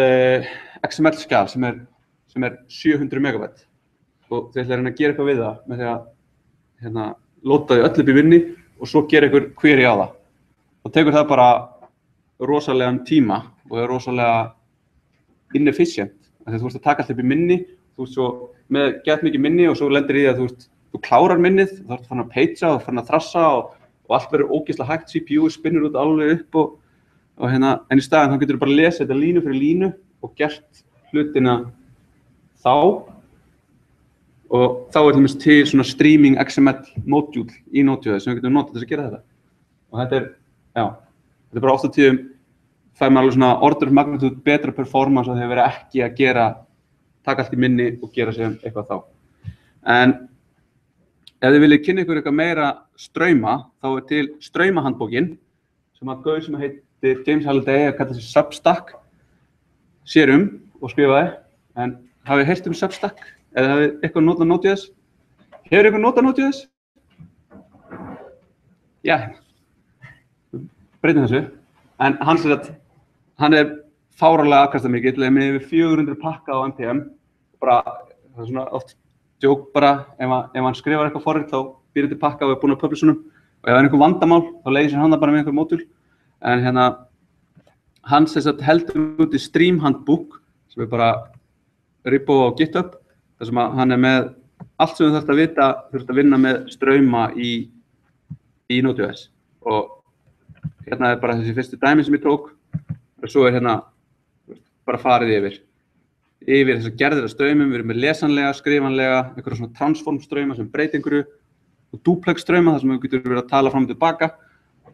A: XML skjal sem er 700 megabyte og þið ætla að reyna að gera eitthvað við það með því að lóta þau öll upp í vinni og svo gera einhver query á það. Þá tekur það bara rosalegan tíma og er rosalega inefficient. Þú ert að taka allt upp í minni, þú ert svo með gett mikið minni og svo lendir í því að þú klárar minnið, þú ert farin að pagea og farin að þrassa og allt verður ógeðslega hægt, CPU spinnur út alveg upp en í staðinn þá getur þú bara að lesa þetta línu fyrir línu og gert hlutina þá og þá er til svona streaming XML module í Node.js sem við getum notað til að gera þetta. Og þetta er bara oft á tíðum fær maður alveg svona order of magnitude betra performance og þegar verið ekki að taka allt í minni og gera sem eitthvað þá. En ef þið viljið kynna ykkur eitthvað meira strauma, þá er til straumahandbókin sem að gaur sem heitir James Halliday að kalla sig Substack sér og skrifaði. En hafið heyrt Substack? Eða hafið eitthvað notað Node.js? Hefur eitthvað notað Node.js? Já, breytum þessu. En hann er fáránlega afkastamikill, með yfir 400 pakka á NPM. Bara, það er svona oft djók bara, ef hann skrifar eitthvað forrit, þá býr þetta pakka og er búinn að publisha honum. Og ef það er einhver vandamál, þá leysir hann það bara með einhver módul. En hann heldur út í Stream Handbook, sem er bara repo á GitHub, þar sem hann er með allt sem þú þarft að vita, þú þarft að vinna með strauma í Node.js. Og hérna er bara þessi fyrstu dæmi sem ég tók, og svo er bara farið yfir þess að gerðir af straumum. Við erum með lesanlega, skrifanlega, einhverja svona transform strauma sem breyta einhverju og duplex strauma þar sem við getum verið að tala fram og tilbaka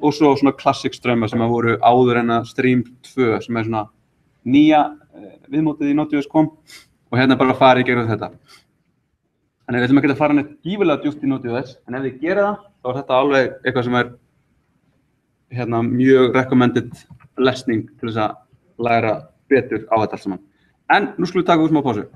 A: og svo svona classic strömmar sem voru áður en að Stream 2 sem svona nýja viðmótið í Node.js kom og hérna bara farið í gegnum þetta. Þannig við ætlum ekki að fara neitt gífurlega djúpt í Node.js, en ef þið gera það, þá þetta alveg eitthvað sem mjög recommended lesning til þess að læra betur á þetta allt saman. En nú skulum við taka smá pásu.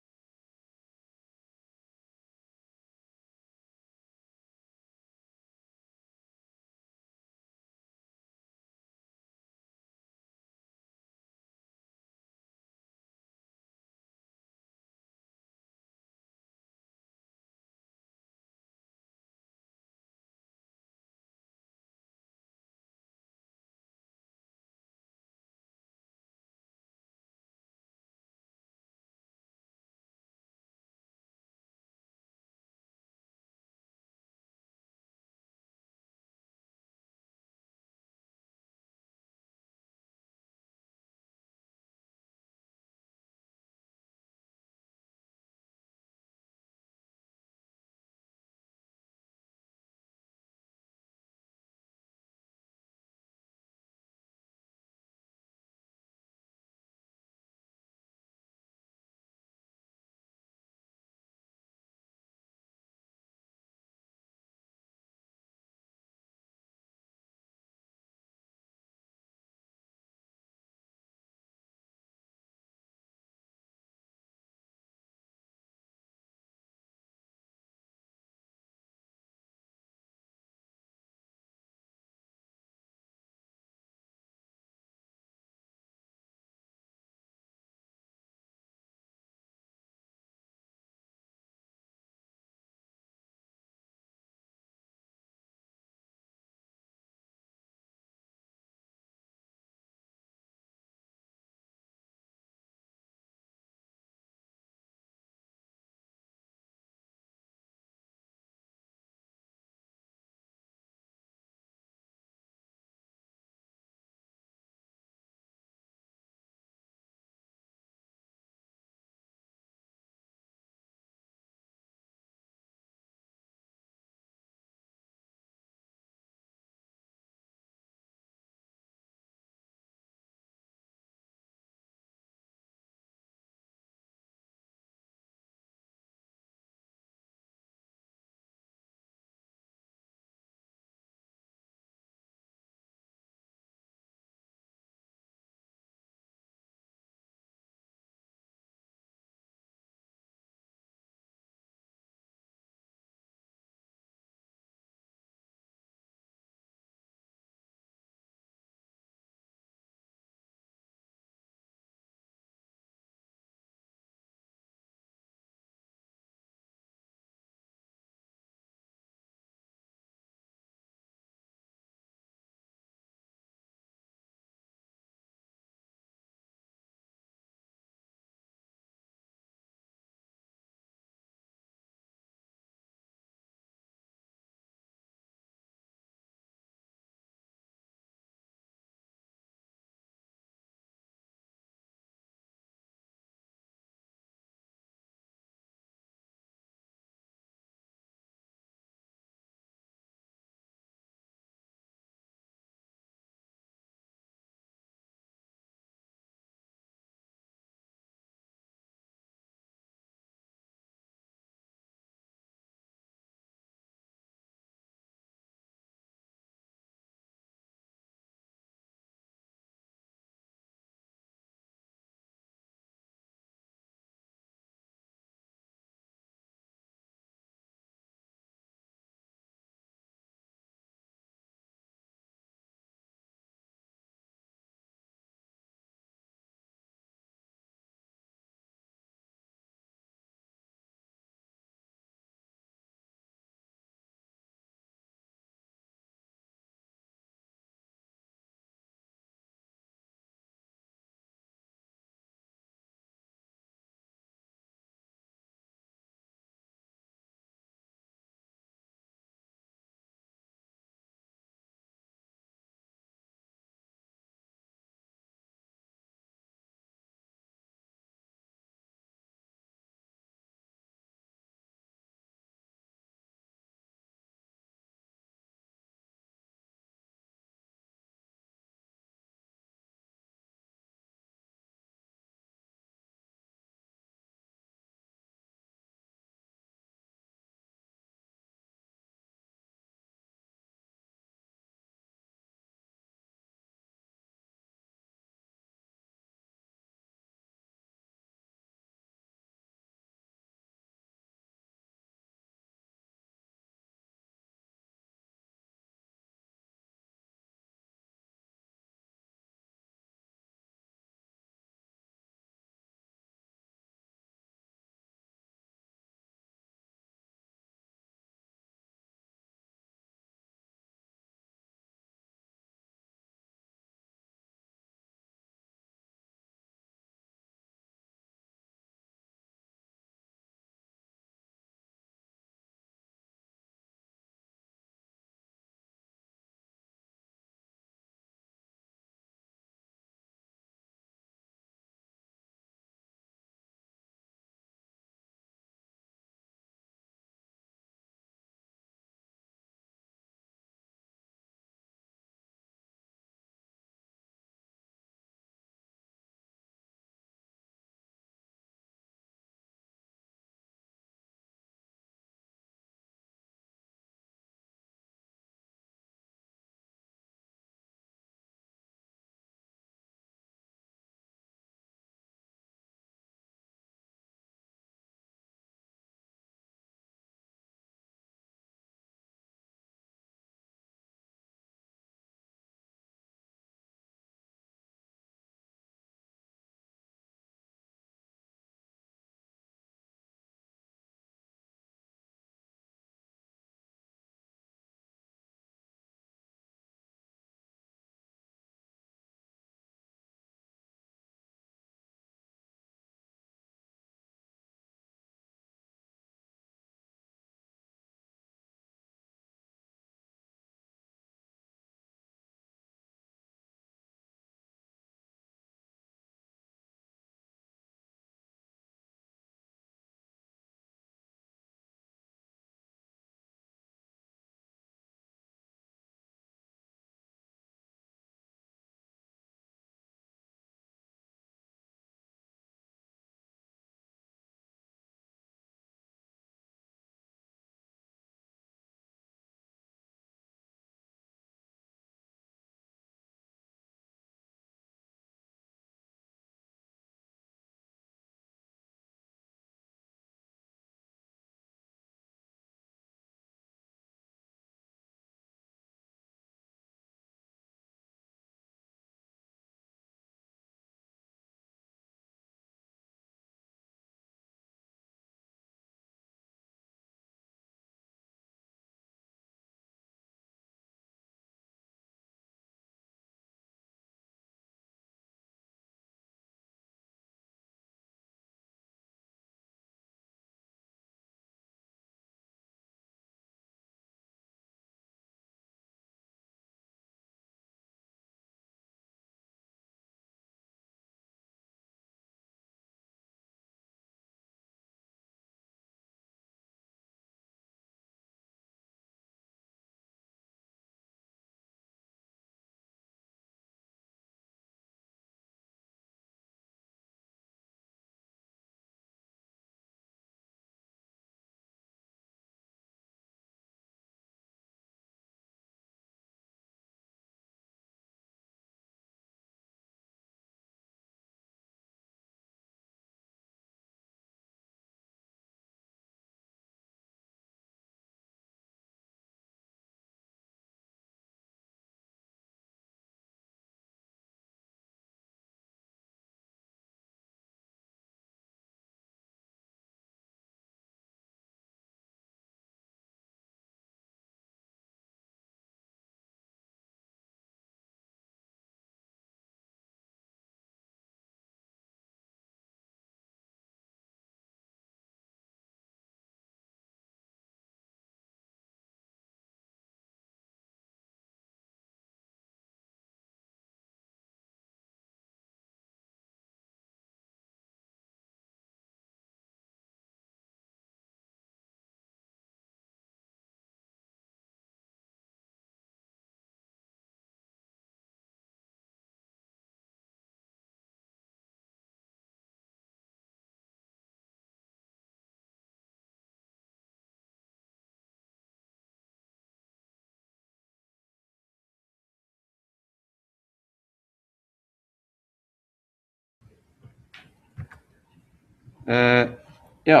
A: Já.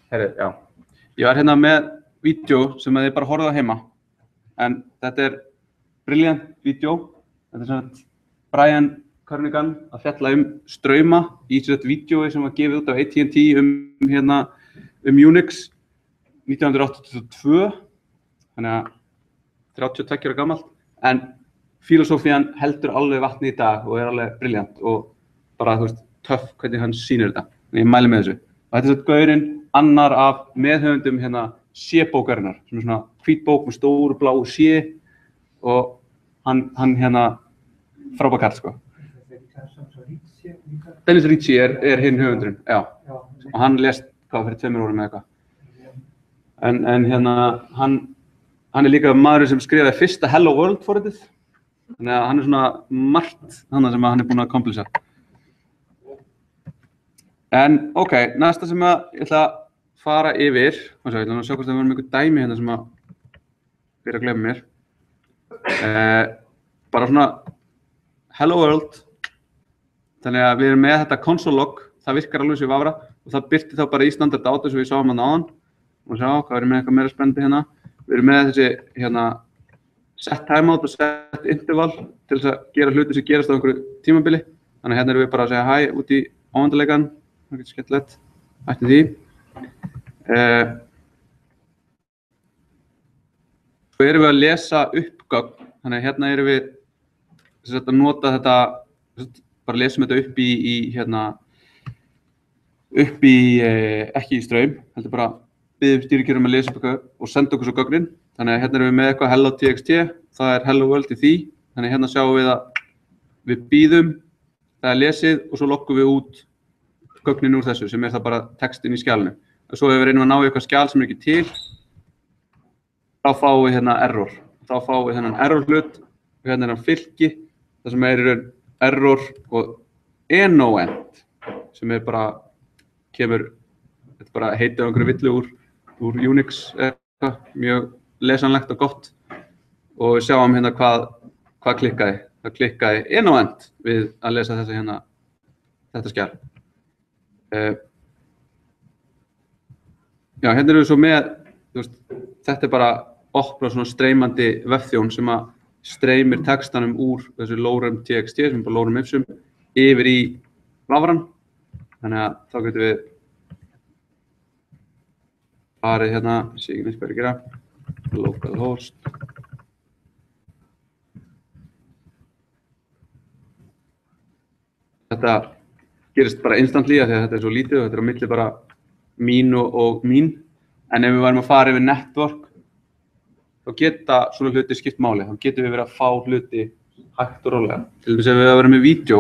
A: Herri, já. Ég var hérna með vídeo sem þið bara horfðu á heima. En þetta brilliant vídeo. Þetta svona Brian Kernighan að fjalla strauma í þetta vídeoi sem var gefið út af AT&T um Unix 1982. Þannig að 32 ára gamalt. En filosófían heldur alveg vatni í dag og alveg brilliant og bara, þú veist, töff hvernig hann sýnir þetta. Þannig ég mæli með þessu. Og þetta svona gaurinn annar af meðhöfundum C-bókarinnar, sem svona hvít bók með stóru bláu C og hann frábær kall, sko. Dennis Ritchie hinn höfundurinn, já. Og hann lést fyrir 2 árum eða eitthvað. En hann líka maðurinn sem skrifaði fyrsta Hello World forritið. Þannig að hann svona margt sem hann búinn að komplisa. En ok, næsta sem ég ætla að fara yfir, ég ætla að sjá hvort það var einhver dæmi hérna sem að byrja að glemma mér. Bara svona Hello World. Þannig að við erum með þetta console log, það virkar alveg sem við vafra og það birti þá bara í standard out eins og við sáum hann áðan. Og sjá hvað erum með eitthvað meira spennandi hérna. Við erum með þessi set timeout og set interval til þess að gera hluti sem gerast á einhverju tímabili. Þannig að hérna erum við bara að segja hæ út í ávandarleikann. Það getur skemmtilegt. Ætti því. Svo erum við að lesa upp gögn. Þannig að hérna erum við að nota þetta, bara lesum þetta upp í ekki í straum, heldur bara biðjum stýrikerfum að lesa upp eitthvað og senda okkur svo gögnin. Þannig að hérna erum við með eitthvað hello.txt, það hello world í því. Þannig að hérna sjáum við að við bíðum, það lesið og svo loggum við út gögnin úr þessu sem það bara textin í skjalinu. Og svo ef við reynum að ná í eitthvað skjal sem ekki til, þá fáum við hérna error. Þá fáum við þennan error hlut og hérna hann fylki, það sem í raun error og end sem bara kemur, þetta bara heitið á einhverju villu úr Unix eitthvað, mjög lesanlegt og gott og við sjáum hérna hvað klikkaði. Það klikkaði end við að lesa þetta skjal. Já, hérna erum við svo með, þetta bara opna svona streymandi vefþjón sem að streymir textanum úr þessu lorem.txt sem bara lorem ipsum yfir í vafran. Þannig að þá getum við farið hérna, ég sé ekki neitt hvað ég gera, localhost. Þetta gerist bara instantly af því að þetta svo lítið og þetta á milli bara mín og mín. En ef við varum að fara yfir network, þá geta svona hluti skipt máli. Þá getum við verið að fá hluti hægt og rólega. Til dæmis ef við varum með vídeo,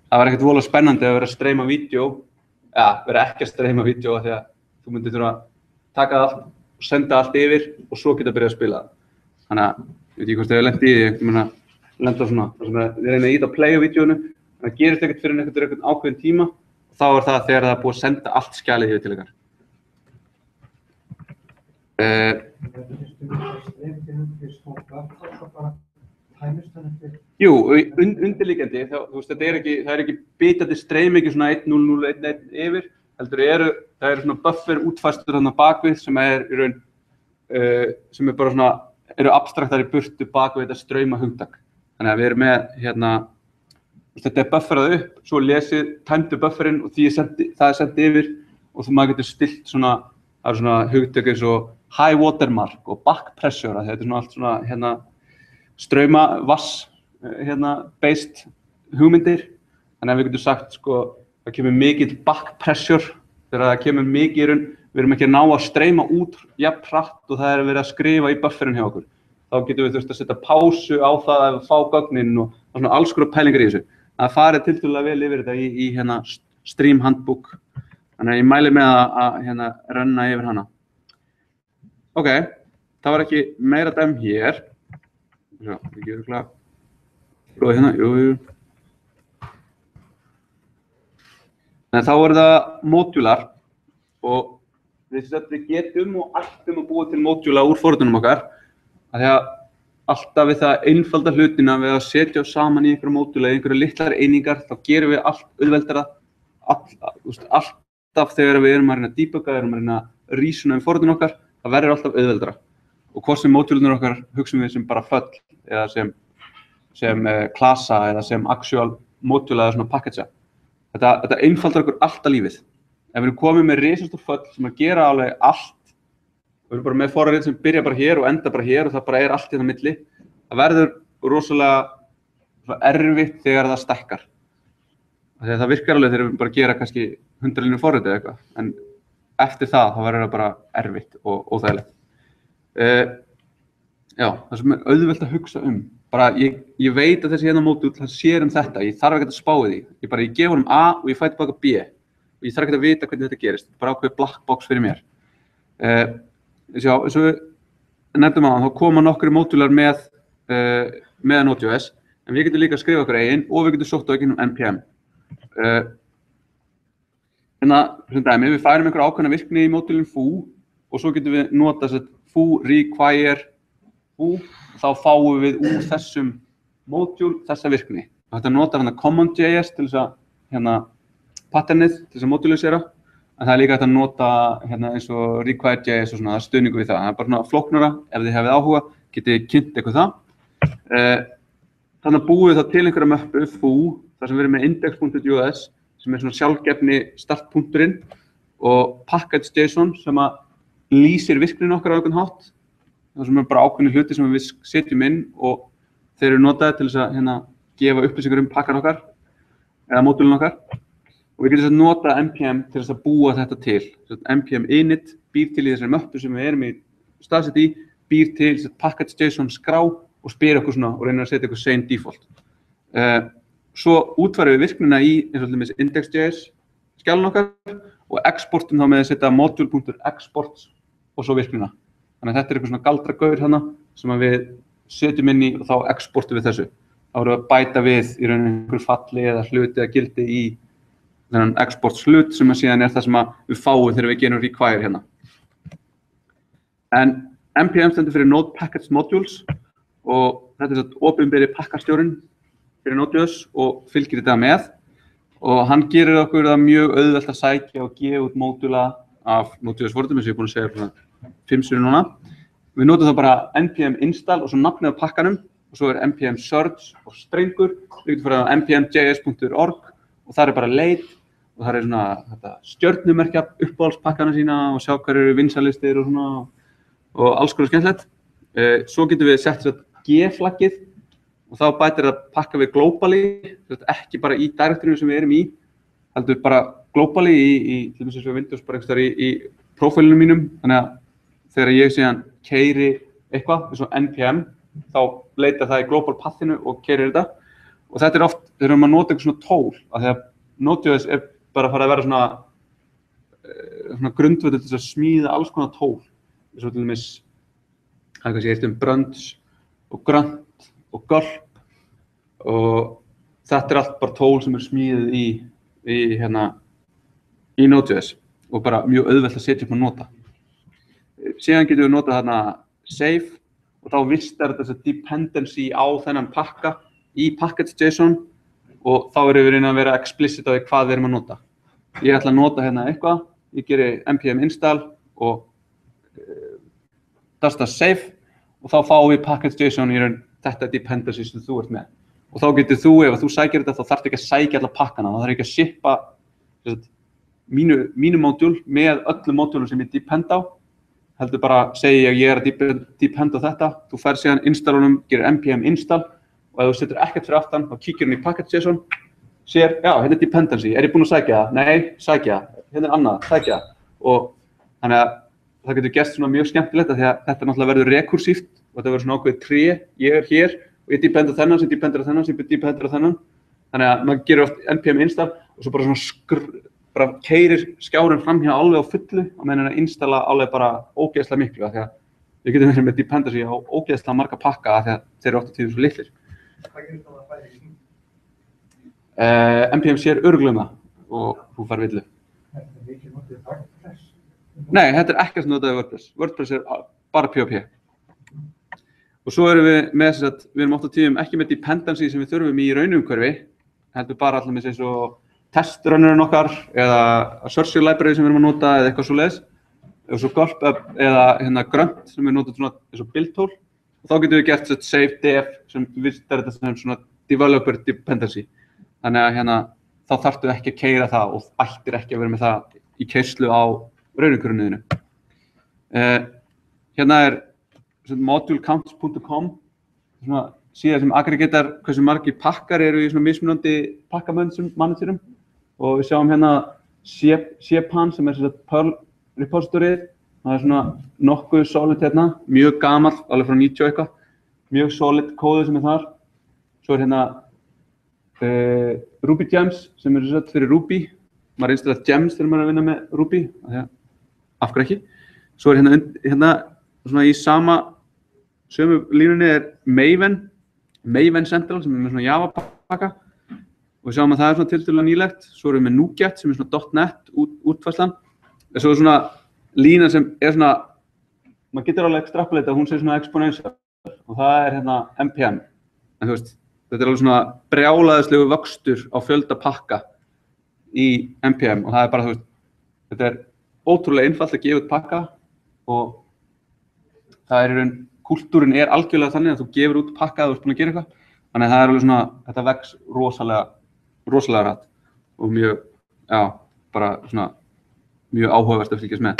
A: það var ekkert voðalega spennandi að vera að streyma vídeo, vera ekki að streyma vídeo af því að þú myndir þurfa að taka það allt og senda allt yfir og svo geta byrjað að spila það. Þannig að, ég veit ekki hvort ég hef lent í því, ég lenda svona, þar sem við reynum að íta á play á vídeónu, það gerist ekkert fyrir einhvern ákveðin tíma og þá það þegar það búið að senda allt skjalið yfir til ykkar. Jú, undirliggjandi, það ekki bitandi streym, ekki svona 1.0.0.1.1 yfir, heldur það eru svona buffer útfærslur þarna bakvið sem í raun, sem bara svona, eru abstraktar í burtu bakvið þetta streyma hugtak. Þannig að við erum með hérna, þetta bufferað upp, svo lesið, tæmdu bufferinn og það sendið yfir og þú maður getur stilt svona, það eru svona hugtök eins og high watermark og back pressure, þetta svona allt svona hérna strauma, vass, based hugmyndir. Þannig að við getum sagt, það kemur mikill back pressure, þegar það kemur mikið í raun, við erum ekki að ná að streyma út jafn hratt og það verið að skrifa í bufferinn hjá okkur. Þá getum við þurft að setja pásu á það að fá gögnin og svona alls konar pælingar í þessu. Það farið tiltölulega vel yfir þetta í hérna stream handbook. Þannig að ég mæli með að renna yfir hana. Ok, það var ekki meira dæm hér. Sjá, ekki örugglega. Prófa hérna, jú. En þá það módúlar og við getum og ættum að búa til módúla úr forritunum okkar. Af því að alltaf við það einfalda hlutina við að setja saman í einhverja módúla, einhverja litlar einingar, þá gerum við allt auðveldara alltaf þegar við erum að reyna að debugga, erum að reyna að reasona forritinu okkar, það verður alltaf auðveldara. Og hvort sem módúlunir okkar hugsum við sem bara föll eða sem klasa eða sem actual módúla eða svona packagea. Þetta einfaldar okkur alltaf lífið. Ef við erum komið með risastór föll sem að gera alveg allt, við erum bara með forrit sem byrja bara hér og enda bara hér og það bara allt hérna á milli, það verður rosalega erfitt þegar það stækkar. Þegar það virkar alveg þegar við bara gera kannski 100 línur forrit eða eitthvað, en eftir það þá verður það bara erfitt og óþægilegt. Já, það sem er auðvelt að hugsa bara ég veit að þessi hérna módúl, það sér þetta, ég þarf ekkert að spá í því, ég gef honum A og ég fæ tilbaka B og ég þarf ekkert að vita hvernig þetta gerist, þetta er bara ákveðið black box fyrir mér. Já, eins og við nefndum á, þá koma nokkru módúlar með Node.js, en við getum líka að skrifa okkur eigin og við getum sótt á gegnum NPM. Sem dæmi, við færum einhver ákveðna virkni í módúlinn foo og svo getum við nota foo require foo og þá fáum við úr þessum módúl þessa virkni. Þetta notar common.js til þess að patternið til þess að modúlisera, en það er líka hægt að nota eins og require.js og svona, það er stuðningur við það. Það er bara flóknara, ef þið hefðið áhuga, getið kynnt eitthvað það. Þannig búum við þá til einhverja möppu foo, þar sem við erum með index.js, sem er svona sjálfgefni startpunkturinn og package.json sem að lýsir virkninu okkar á einhvern hátt. Það sem er bara ákveðni hluti sem við setjum inn og þeir eru notaðir til þess að gefa upplýsingar pakkan okkar eða módúlinn okkar. Og við getum nota npm til þess að búa þetta til. Npm init býr til í þessari möppu sem við erum í staðsett í, býr til package.json skrá og spyr okkur svona og reynir að setja eitthvað same default. Svo útfærum við virknina í eins og til index.js skjálun okkar og exportum þá með að setja module.exports og svo virknina. Þannig að þetta er eitthvað svona galdragaur hana sem við setjum inn í og þá exportum við þessu. Þá erum við að bæta við í rauninni einhver falli eða hluti eða gildi í þennan exports hlut sem síðan er það sem við fáum þegar við gerum require hérna. En npm stendur fyrir Node Package Modules og þetta er opinberi pakkastjórinn fyrir Node.js og fylgir þetta með og hann gerir okkur það mjög auðvelt að sækja og gefa út módúla af Node.js forritum eins og ég er búin að segja 5 sinnum núna. Við notum þá bara npm install og svo nafnið á pakkanum og svo er npm search og strengur. Við getum farið á npm.js.org og það er bara leit og það er svona stjörnumerkja uppáhaldspakkana sína og sjá hver eru vinsalistir og svona og alls konar skemmtilegt. Svo getum við sett G-flaggið og þá bætir það pakka við globally, ekki bara í directoryinu sem við erum í, heldur bara globally í til dæmis eins og Windows bara einhvers staðar í prófílunum mínum. Þannig að þegar ég síðan keyri eitthvað, eins og npm, þá leitar það í global pathinu og keyrir þetta. Og þetta er oft, þegar maður nota eitthvað svona tól, af því að Node.js er bara farið að vera svona grundvöllur til að smíða alls konar tól. Eins og til dæmis, það kannski heitir Brunch og Grunt og Gulp og þetta er allt bara tól sem er smíðið í Node.js og bara mjög auðvelt að setja upp og nota. Síðan getum við notað þarna save og þá vistar þetta dependency á þennan pakka í package.json og þá erum við að vera explicit á því hvað við erum að nota. Ég ætla að nota hérna eitthvað, ég geri npm install og dasta save og þá fáum við package.json í raun þetta dependency sem þú ert með. Og þá getur þú, ef þú sækir þetta, þá þarftu ekki að sækja alla pakkana, þá þarf ekki að shippa mínu módúl með öllum módúlum sem ég depend á, heldur bara segja ég er að depend á þetta, þú fær síðan installunum, gerir npm install og ef þú setur ekkert fyrir aftan, þá kíkir hann í package.json, sér, já, hérna er dependency, er ég búinn að sækja það? Nei, sækja það, hérna er annað, sækja það. Og þannig að það getur gerst svona mjög skemmtilegt því að þetta náttúrulega verður rekursíft og þetta verður svona ákveðið tré, ég er hér og ég depend á þennan, sem dependur á þennan, sem dependur á þennan. Þannig að maður gerir oft npm install og svo bara svona bara keyrir skjárinn fram hjá alveg á fullu og meðan að installa alveg bara ógeðslega miklu af því að við getum verið með dependency á ógeðslega marga pakka af því að þeir eru oft á tíðu svo litlir.
B: Hvað gerist þá að færi í sín?
A: npm sér örugglega um það og þú fær villu.
B: Þetta er ekki notið WordPress?
A: Nei, þetta er ekkert notað WordPress. WordPress er bara PHP. Og svo erum við með við erum oft á tíðum ekki með dependency sem við þurfum í raunumhverfi, heldur bara allir með eins og testrunnerinn okkar eða search library sem við erum að nota eða eitthvað svoleiðis og svo gulp eða hérna grunt sem við notum svona eins og build tool og þá getum við gert save def sem vistar þetta sem svona developer dependency þannig að hérna þá þarftu ekki að keyra það og ættir ekki að vera með það í keyrslu á raungrunniðinu. Hérna modulecounts.com svona síða sem aggregatar hversu margir pakkar eru í svona mismunandi pakkamanagerum og við sjáum hérna Shepan sem svona Perl repositoryð, það svona nokkuð solid hérna, mjög gamall, alveg frá 90 eitthvað, mjög solid kóður sem þar. Svo hérna Ruby Gems sem svona fyrir Ruby, maður installar Gems þegar maður að vinna með Ruby, af hverju ekki. Svo hérna svona í sömu línunni Maven Central sem með svona Java pakka og við sjáum að það svona tiltölulega nýlegt. Svo erum við með NuGet sem svona .NET útfærslan. Svo svona lína sem svona, maður getur alveg extrapolata, hún svona exponential og það hérna NPM. En þú veist, þetta alveg svona brjálæðislegu vöxtur á fjölda pakka í NPM og það bara, þú veist, þetta ótrúlega einfalt að gefa út pakka og það í raun, kúltúrin algjörlega þannig að þú gefur út pakka að þú ert búin að gera eitthvað. Þannig að það alveg svona, þetta vex rosalega rætt og mjög, bara svona mjög áhugavert að fylgjast með.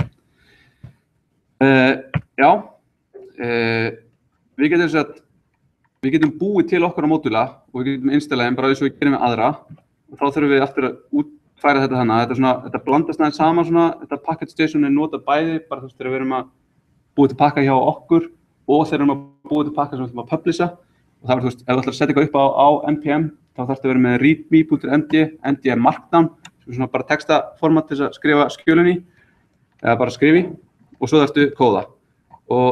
A: Við getum búið til okkar á módula og við getum installað bara eins og við gerum með aðra og þá þurfum við aftur að útfæra þetta þannig. Þetta blandast næst saman svona, þetta package station notað bæði bara þú veist þegar við erum að búið til pakka hjá okkur og þegar við erum að búið til pakka sem við ætlum að publisha og það var þú veist, ef þú ætlar að setja eitthvað upp á NPM þá þarftu að vera með readme.md er markdown sem er svona bara textaformat til að skrifa skjölun í eða bara skrifi og svo þarftu kóða og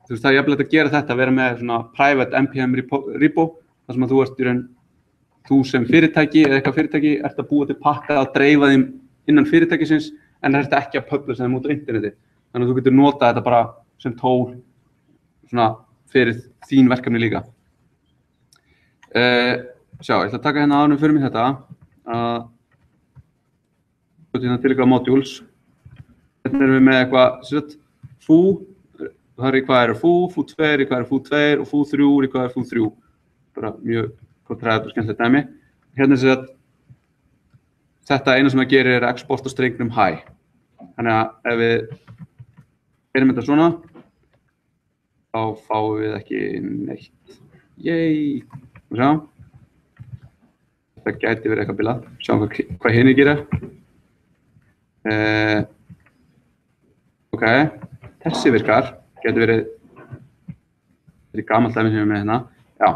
A: þú veist það er jafnilegt að gera þetta, vera með svona private npm repo þar sem að þú ert í raun, þú sem fyrirtæki eða eitthvað fyrirtæki ert að búa til pakka að dreifa þeim innan fyrirtækisins en það ert ekki að publisa þeim út á interneti þannig að þú getur notað þetta bara sem tól svona fyrir þín verkefni líka. Sjá, ég ætla að taka hérna áður fyrir mig þetta til eitthvað modules. Hérna erum við með eitthvað foo, það er í hvað eru foo2, í hvað eru foo2 og foo3, í hvað eru foo3. Bara mjög kontræðið og skemmtilegt dæmi. Hérna þetta eina sem það gerir er að exporta strengnum high. Þannig að ef við erum þetta svona, þá fáum við ekki neitt. Yay! Sjá. Það gæti verið eitthvað bilað. Sjáum hvað hinni gera. Ok, þessi virkar. Gæti verið gamalt dæmi sem við erum með hérna. Já,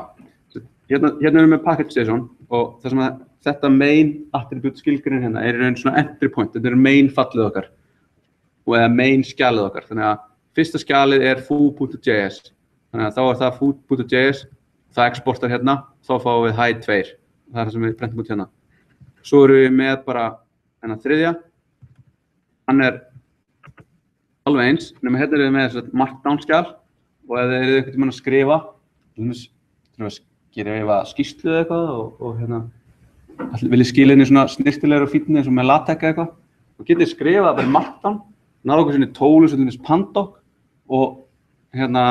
A: hérna erum við með package JSON og það sem að þetta main attribute skilgrein hérna í raun svona entry point. Þetta er main fallið okkar og eða main skjalið okkar. Þannig að fyrsta skjalið er foo.js. Þannig að þá er það foo.js. Það exportar hérna, þá fáum við high 2. Það er það sem við prentum út hérna. Svo erum við með bara þennan þriðja. Hann er alveg eins, nema hérna erum við með þessi markdown skjal og ef þið eru einhvern tímann að skrifa, skrifa skýrslu eða eitthvað og hérna viljið skila inn í svona snirtilegra fítni eins og með LaTeX eitthvað og getið skrifað bara markdown, náðu okkur sinni tólu sem þess Pandoc og hérna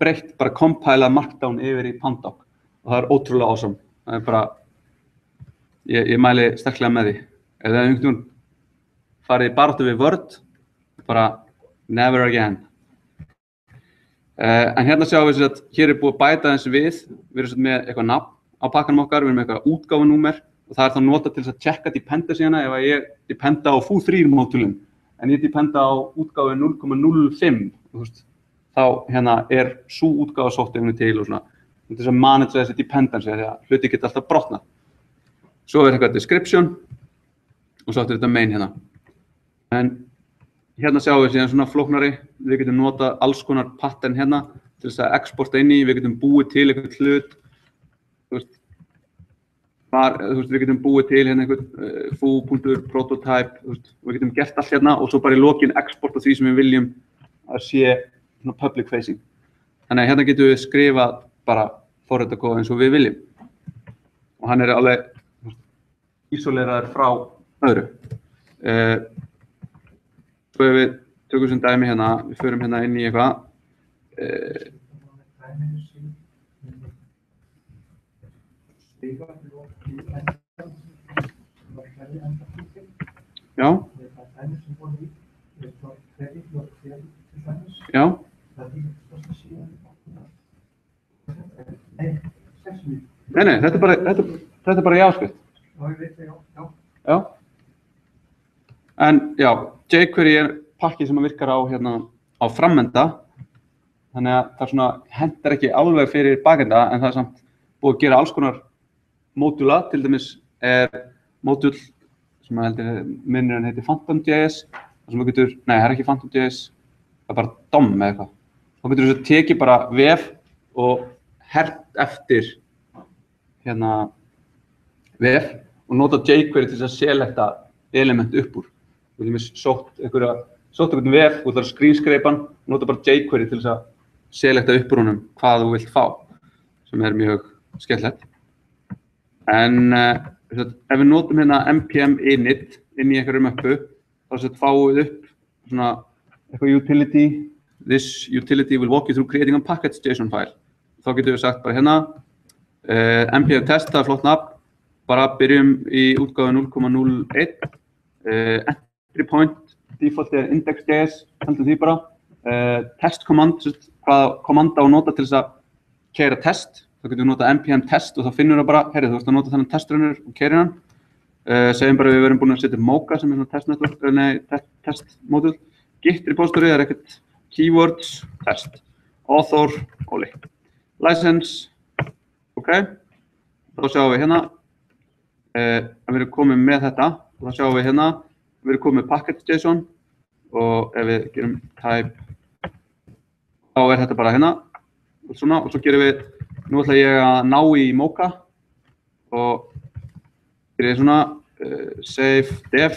A: breytt bara compilað markdown yfir í Pandoc og það er ótrúlega awesome. Það er bara, ég mæli sterklega með því. Ef það einhvern veginn farið í baráttu við Word, bara never again. En hérna sjáum við að hér er búið að bæta þessu við erum með eitthvað nafn á pakkanum okkar, við erum með eitthvað útgáfunúmer og það er þá notað til að checka dependencyna ef ég dependa á foo3 módulum en ég dependa á útgáfu 0.05, þú veist. Þá hérna er sú útgáfa sóttifinu til og svona til þess að manage þessi dependency því að hluti geta alltaf brotnað. Svo er eitthvað description og svo er þetta main hérna. En hérna sjáum við síðan svona flóknari, við getum notað alls konar pattern hérna til þess að exporta inn í, við getum búið til eitthvað hlut, við getum búið til hérna eitthvað foo.prototype, við getum gert allt hérna og svo bara í lokin exporta því sem við viljum að sé public facing. Þannig að hérna getum við skrifað bara forritakóð eins og við viljum. Og hann er alveg isoleraður frá öðru. Svo ef við tökum sem dæmi hérna, við förum hérna inn í eitthvað. Já. Já. Nei, þetta er bara jáskrift. Já. En já, jQuery er pakki sem virkar á á framenda. Þannig að það svona hentar ekki alveg fyrir bakenda, en það er samt búið að gera alls konar módula. Til dæmis er módul sem heldur minnir heitir Phantom.js. Það sem getur, nei, það er ekki Phantom.js, það er bara DOM eða eitthvað. Þá getur þú tekið bara vef og hert eftir vef og nota jQuery til að selekta element upp úr. Þú getur sótt einhvern vef og það er screenskreipan og nota bara jQuery til að selekta upp úr honum hvað þú vilt fá, sem er mjög skemmtilegt. En ef við notum npm init inn í einhverju möppu, þá fáum við upp svona eitthvað utility. This utility will walk you through creating a package.json file. Þá getum við sagt bara npm test, það er flott nafn, bara byrjum í útgáfu 0.01, entry point, default er index.js, hendum því bara, test command, hvaða kommanda á að nota til þess að keyra test. Þá getum við nota npm test og þá finnur það bara, þú ert að nota þennan testrunner og keyrir hann. Segjum bara við verum búin að setja Mocha sem er svona testmódul. Git repository er ekkert keywords, test. Author, Óli. License, ok. Þá sjáum við að við erum komið með þetta. Og þá sjáum við við erum komið með package.json og ef við gerum type, þá er þetta bara og svona, og svo gerum við, nú ætla ég að ná í Mocha og gerir svona save dev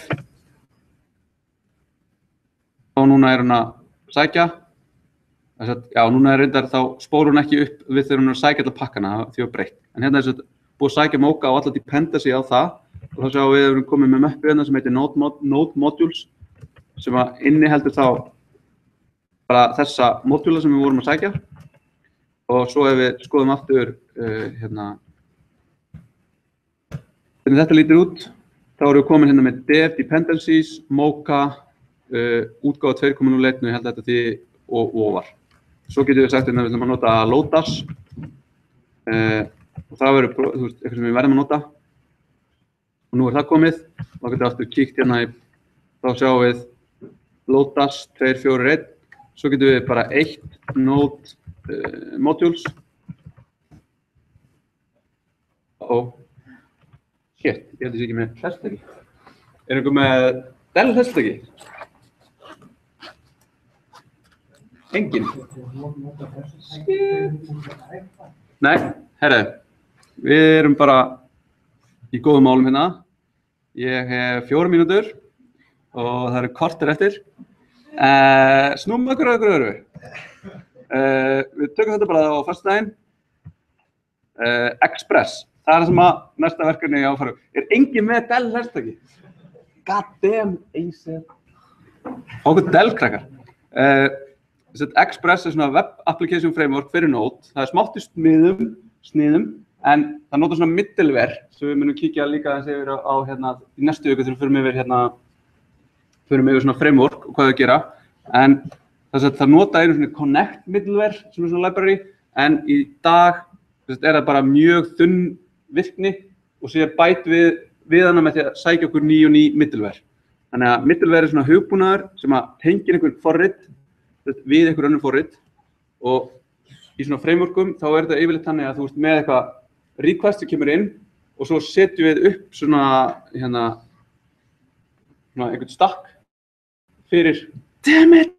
A: og núna er hún að sækja. Já, núna er reyndar þá spór hún ekki upp við þegar hún er að sækja alla pakkana, því að breytt. En er búið að sækja Mocha og alla dependency á það og þá sjáum við erum komið með möppu sem heitir node modules sem að inniheldur þá bara þessa módula sem við vorum að sækja. Og svo ef við skoðum aftur hvernig þetta lítur út, þá erum við komin með dev dependencies, Mocha, útgáfa 2.01, ég held þetta því og ofar. Svo getum við sagt við ætlum að nota Lodash og það verður eitthvað sem við verðum að nota. Og nú er það komið, þá getum við aftur kíkt þá sjáum við Lodash 2.4.1, svo getum við bara 1 node modules. Shit, ég held þessi ekki með hlustaki. Er einhver með Dell hlustaki? Engin. Nei, við erum bara í góðum málum Ég hef 4 mínútur og það eru korter eftir. Snúum okkur að öðru. Við tökum þetta bara á föstudaginn. Express, það er sem að næsta verkefni ég á að fara. Er engin með Dell hlustaki? God damn, Acer. Okkur Dell krakkar. Express er svona web application framework fyrir Node. Það er smátt í sniðum, en það notar svona middleware sem við munum kíkja líka aðeins yfir á í næstu viku þegar við förum yfir svona framework og hvað þau gera. En það nota einu svona connect middleware sem er svona library, en í dag er það bara mjög þunn virkni og síðan bætt við hana með því að sækja okkur ný og ný middleware. Þannig að middleware er svona hugbúnaður sem að tengir einhvern forrit við einhver önnur forrit og í svona frameworkum þá er þetta yfirleitt þannig að þú ert með eitthvað request sem kemur inn og svo setjum við upp svona einhvern stakk fyrir damn it!